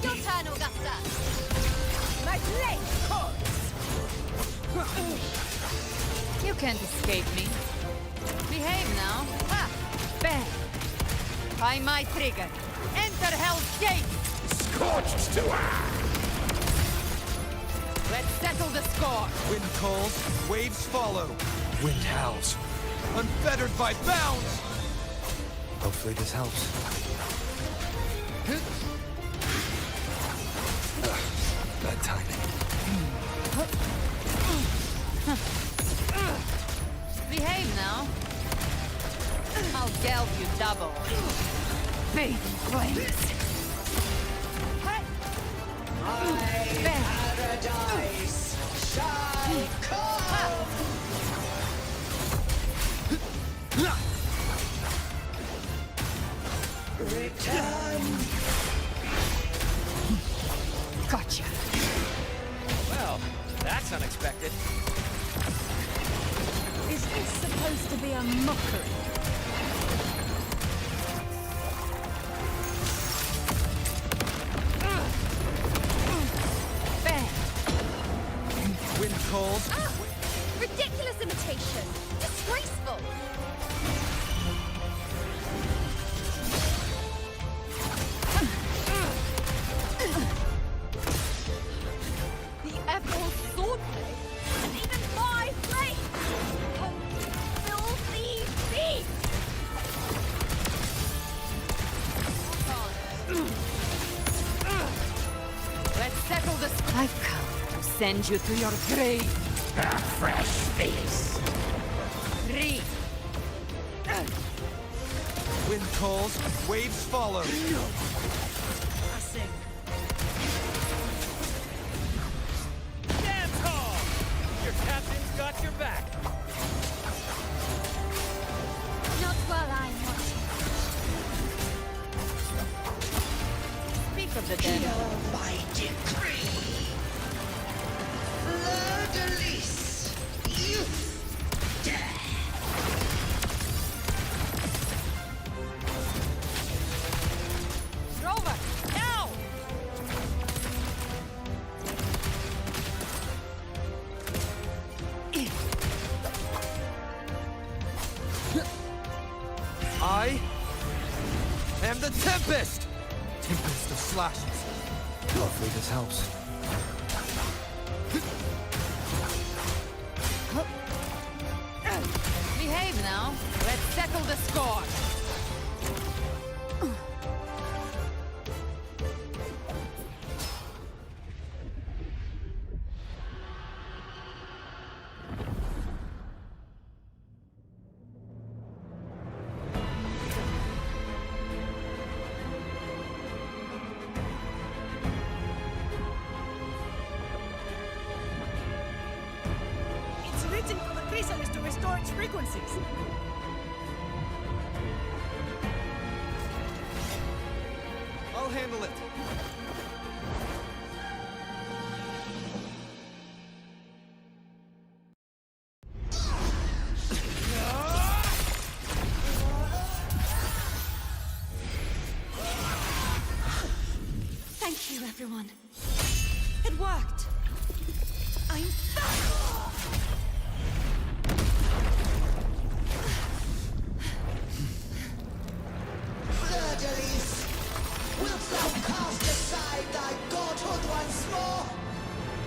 Your turn, Augusta! My blade calls! You can't escape me. Behave now. Ha! Bang! By my trigger. Enter Hell's Gate! Scorched to Let's settle the score. Wind calls, waves follow. Wind howls. Unfettered by bounds! Hopefully this helps. Bad timing. Behave now. I'll geld you double. Bathing flames. Paradise shall come! Return! Gotcha. Well, that's unexpected. Is this supposed to be a mockery? Bang! Wind calls. Ah! Ridiculous imitation! Disgraceful! The Emerald Swordblade! And even my blade! Oh, filthy thief! Let's settle this. I've come to send you to your grave. a fresh face. 3. Wind calls, waves follow. Passing. Stand tall! Your captain's got your back. Not while I'm watching. Speak of the dead. Hear my decree. Fleur-de-lis, youth, death. Rover, now! I am the Tempest! Tempest of slashes. Hopefully this helps. Behave now. Let's settle the score. It's written for the chrysalis to restore its frequencies. I'll handle it. Thank you, everyone. It worked. I'm back! Fleur-de-lis, wilt thou cast aside thy godhood once more?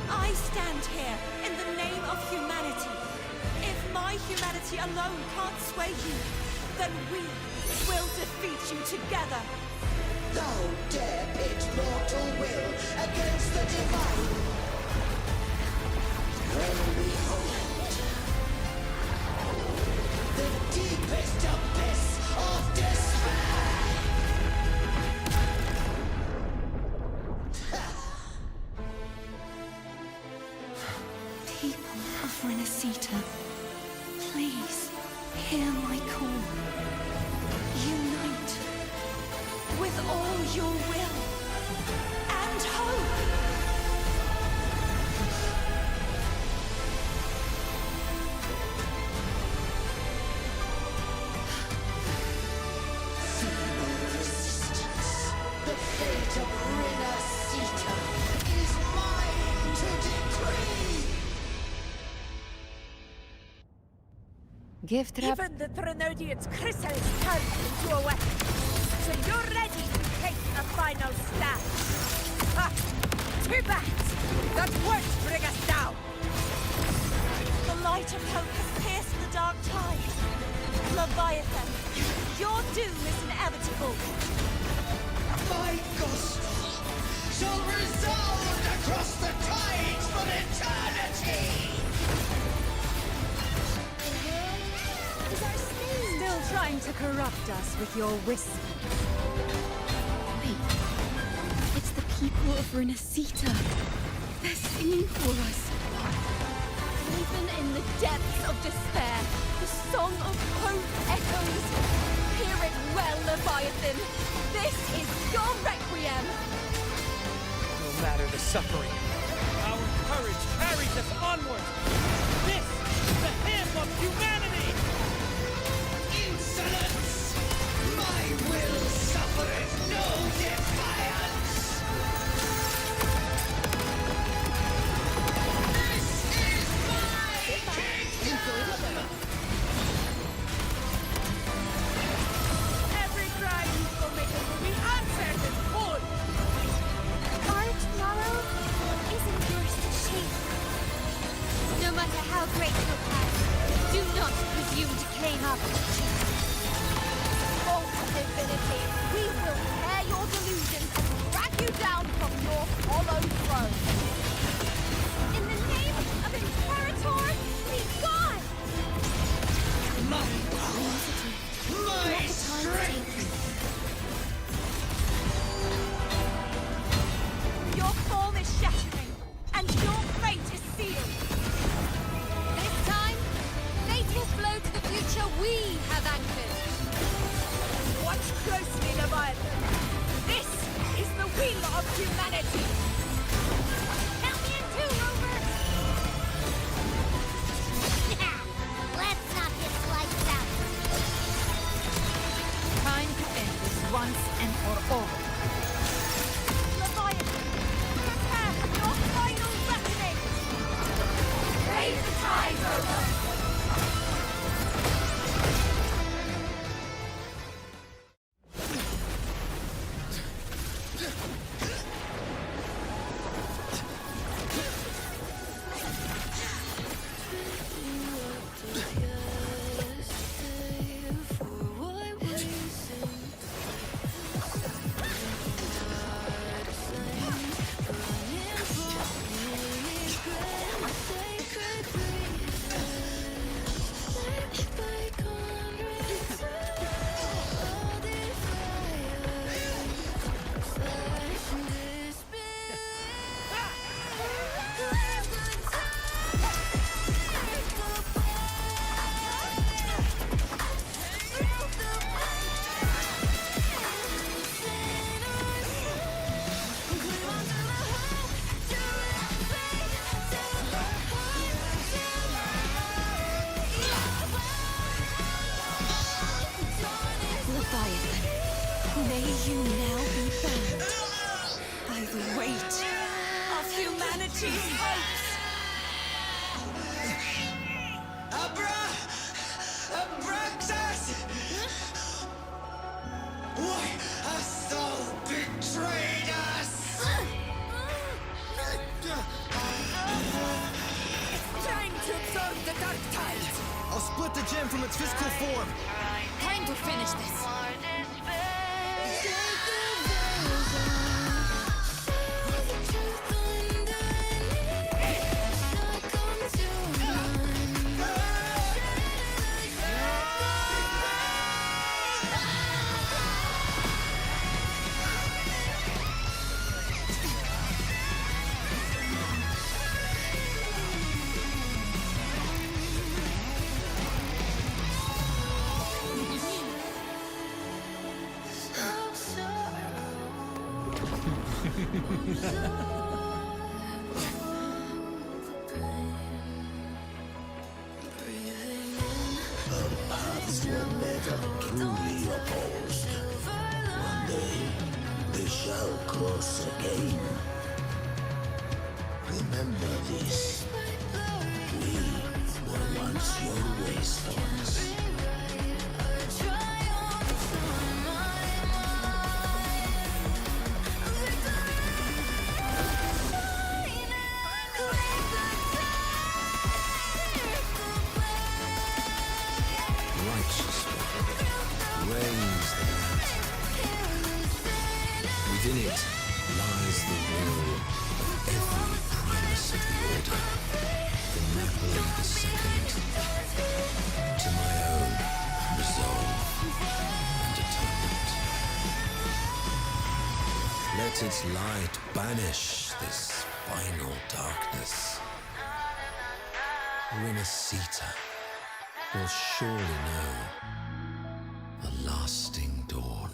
I stand here in the name of humanity. If my humanity alone can't sway you, then we will defeat you together. Thou dare pit mortal will against the divine. Well, behold, the deepest of Renacita, please hear my call. Unite with all your will and hope. Resistance. The fate of Renacita is mine to decree. Gift wrap. Even the Threnodians' crystals turned into a weapon. So you're ready to take the final stand. Ha! Too bad! That won't bring us down! The light of hope has pierced the dark tide. Leviathan, your doom is inevitable. My gospel shall resound across the tides for eternity! Still trying to corrupt us with your whisper. Wait. It's the people of Renacita. They're singing for us. Even in the depths of despair, the song of hope echoes. Hear it well, Leviathan. This is your requiem. No matter the suffering, our courage carries us onward. This is the hymn of humanity. Insolence! My will suffereth no defiance! This is my kingdom! Every cry will make us will be answered in full! Our tomorrow isn't yours to shape. No matter how great your past, do not presume to claim our future. Oh, divinity, we will tear your delusions and drag you down from your hollow throne. In the name of Imperator, be gone! My power! My strength! Your form is shattering, and your fate is sealed. This time, fate will flow to the future we have anchored. Watch closely, Leviathan! This is the will of humanity! Count me in two, Rover! Let's not get sliced out. Time to end this once and for all. Leviathan, prepare for your final reckoning! Raise the tide, Rover! Leviathan, may you now be bound by the weight of humanity's hopes. Abraxas! Why hast thou betrayed us? It's trying to absorb the dark tide! I'll split the gem from its physical form. Time to finish this. Paths were never truly opposed. One day, they shall cross again. Remember this. We were once your wastelands. Reigns the night. Within it lies the will of every primus of the Order, from Napoli II to my own resolve and atonement. Let its light banish this final darkness. Renacita will surely know a lasting dawn.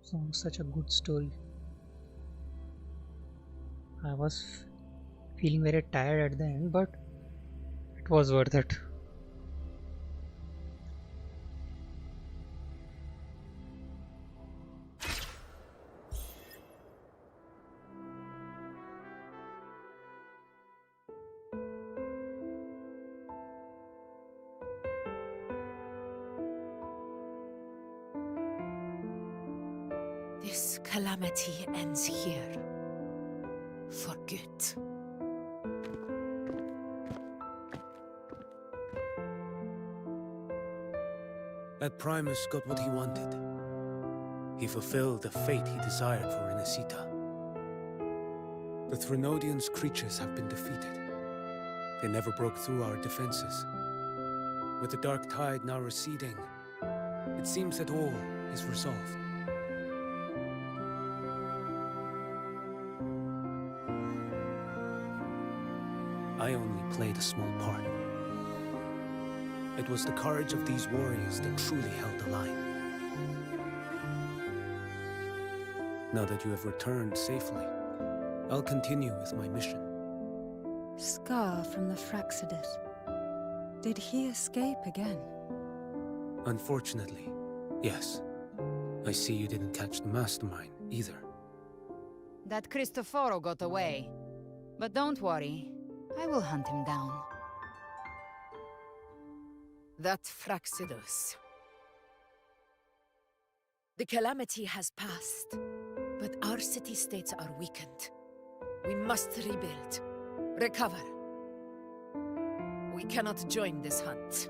Sounds such a good story. I was feeling very tired at the end, but it was worth it. This calamity ends here. For good. That Primus got what he wanted. He fulfilled the fate he desired for Renacita. The Threnodians' creatures have been defeated. They never broke through our defenses. With the dark tide now receding, it seems that all is resolved. I only played a small part. It was the courage of these warriors that truly held the line. Now that you have returned safely, I'll continue with my mission. Scar from the Fraxidus. Did he escape again? Unfortunately, yes. I see you didn't catch the mastermind either. That Cristoforo got away. But don't worry, I will hunt him down. That Fraxidus. The calamity has passed, but our city-states are weakened. We must rebuild, recover. We cannot join this hunt.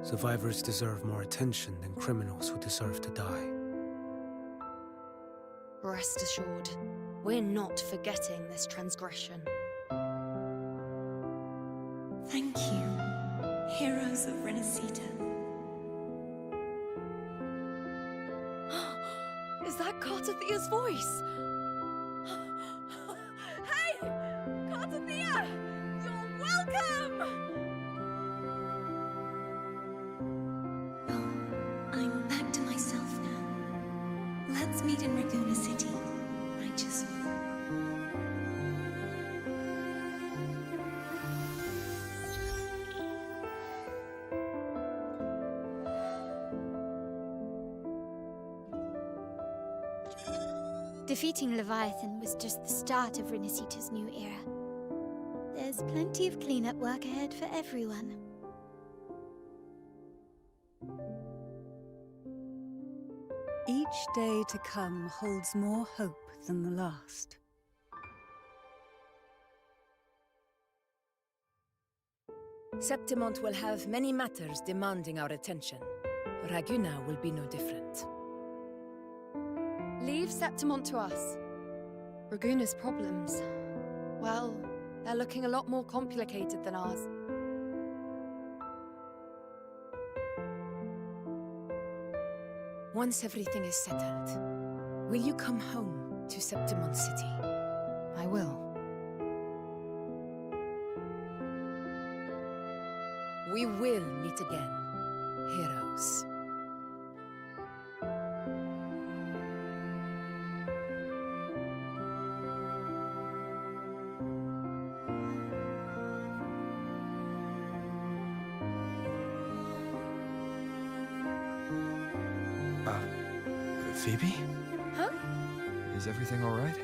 Survivors deserve more attention than criminals who deserve to die. Rest assured, we're not forgetting this transgression. Thank you, heroes of Renacita. Is that Cartathia's voice? Hey! Cartathia! You're welcome! I'm back to myself now. Let's meet in Raguna City, righteous one. Defeating Leviathan was just the start of Renacita's new era. There's plenty of cleanup work ahead for everyone. Each day to come holds more hope than the last. Septimont will have many matters demanding our attention. Raguna will be no different. Leave Septimont to us. Raguna's problems, well, they're looking a lot more complicated than ours. Once everything is settled, will you come home to Septimont City? I will. We will meet again, heroes. Phoebe? Huh? Is everything alright?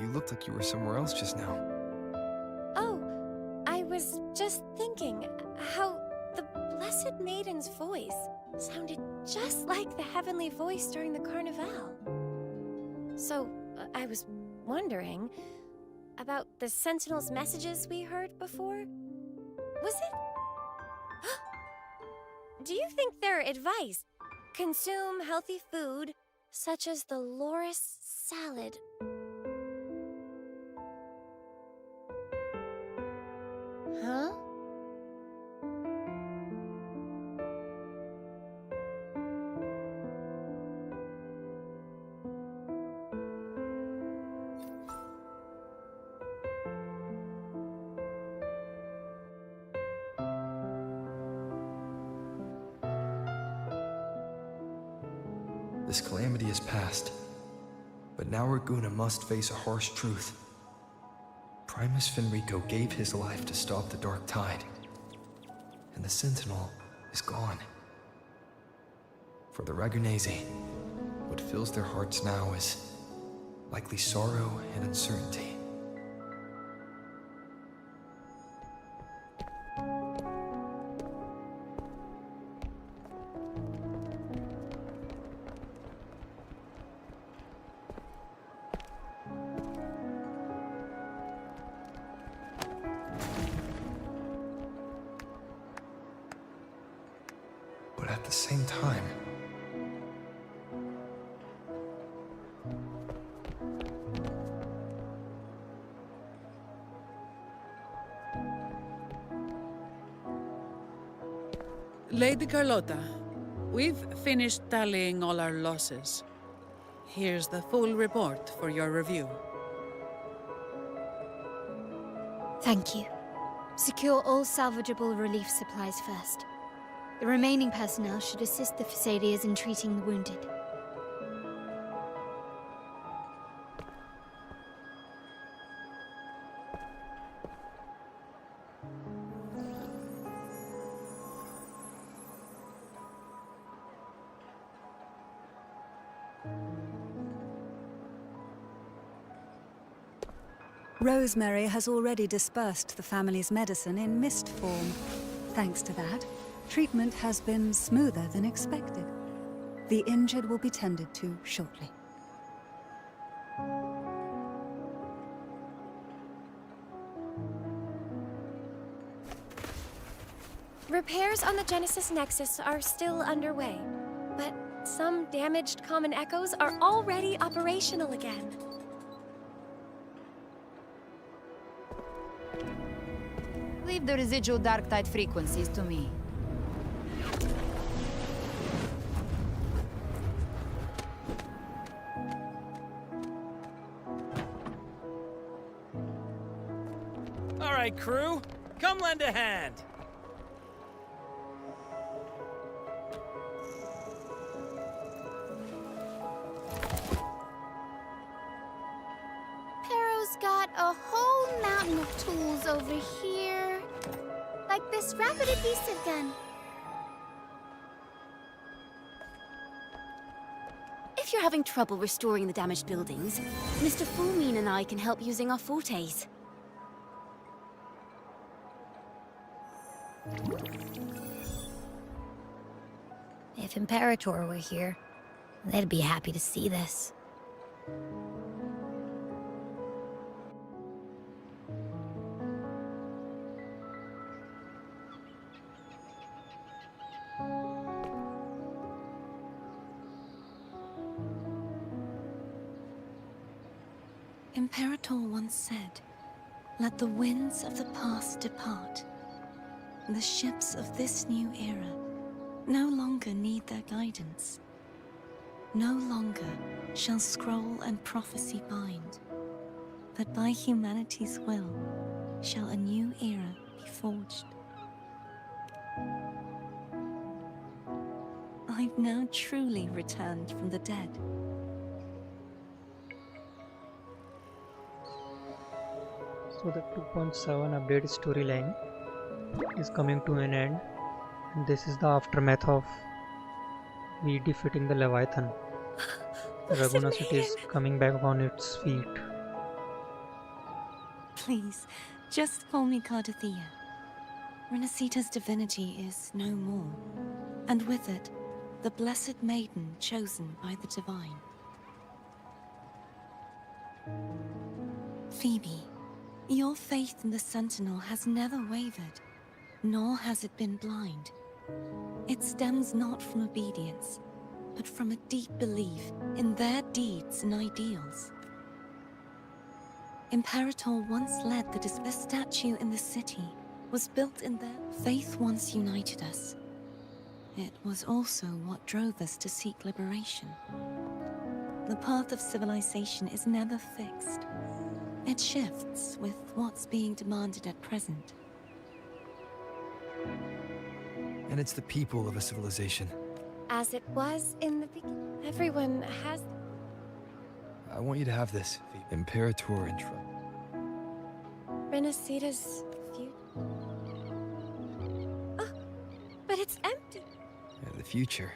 You looked like you were somewhere else just now. Oh, I was just thinking how the Blessed Maiden's voice sounded just like the heavenly voice during the Carnival. So, I was wondering about the Sentinel's messages we heard before. Was it? Do you think their advice? Consume healthy food, such as the loris salad. Huh? This calamity is past, but now Raguna must face a harsh truth. Primus Fenrico gave his life to stop the Dark Tide, and the Sentinel is gone. For the Ragunesi, what fills their hearts now is likely sorrow and uncertainty. But at the same time, Lady Carlotta, we've finished tallying all our losses. Here's the full report for your review. Thank you. Secure all salvageable relief supplies first. The remaining personnel should assist the Phasaelias in treating the wounded. Rosemary has already dispersed the family's medicine in mist form. Thanks to that, treatment has been smoother than expected. The injured will be tended to shortly. Repairs on the Genesis Nexus are still underway, but some damaged common echoes are already operational again. Leave the residual Darktide frequencies to me. All right, crew, come lend a hand. Pero's got a whole mountain of tools over here. Like this rapid adhesive gun. If you're having trouble restoring the damaged buildings, Mr. Fulmine and I can help using our fortes. If Imperator were here, they'd be happy to see this. Imperator once said, "Let the winds of the past depart. The ships of this new era no longer need their guidance. No longer shall scroll and prophecy bind, but by humanity's will shall a new era be forged." I've now truly returned from the dead. So the 2.7 update storyline is coming to an end, and this is the aftermath of we defeating the Leviathan. Raguna City is coming back on its feet. Please, just call me Cardathea. Renacita's divinity is no more, and with it, the blessed maiden chosen by the divine. Phoebe, your faith in the Sentinel has never wavered, nor has it been blind. It stems not from obedience, but from a deep belief in their deeds and ideals. Imperator once led the statue in the city was built in their faith once united us. It was also what drove us to seek liberation. The path of civilization is never fixed. It shifts with what's being demanded at present. And it's the people of a civilization. As it was in the beginning. Everyone has... I want you to have this. Imperator intro. Renacita's future. Oh, but it's empty. The future.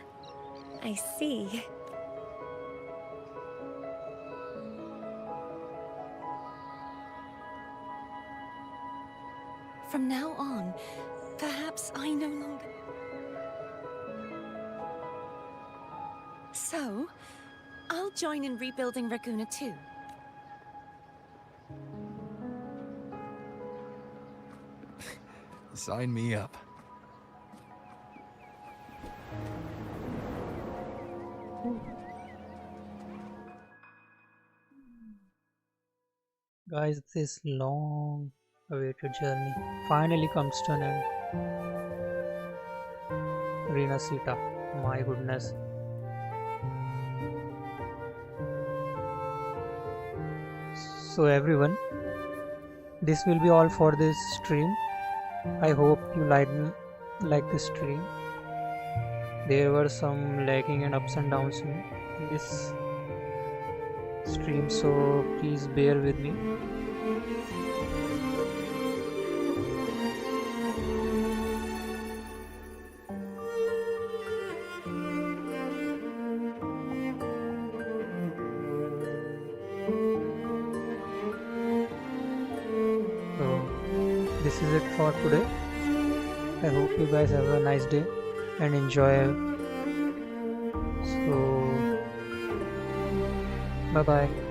I see. From now on, perhaps I no longer... So, I'll join in rebuilding Raguna too. Sign me up. Guys, this long awaited journey finally comes to an end. Renacita, my goodness. So everyone, this will be all for this stream. I hope you like this stream. There were some lagging and ups and downs in this stream, so please bear with me. This is it for today. I hope you guys have a nice day and enjoy. So bye bye.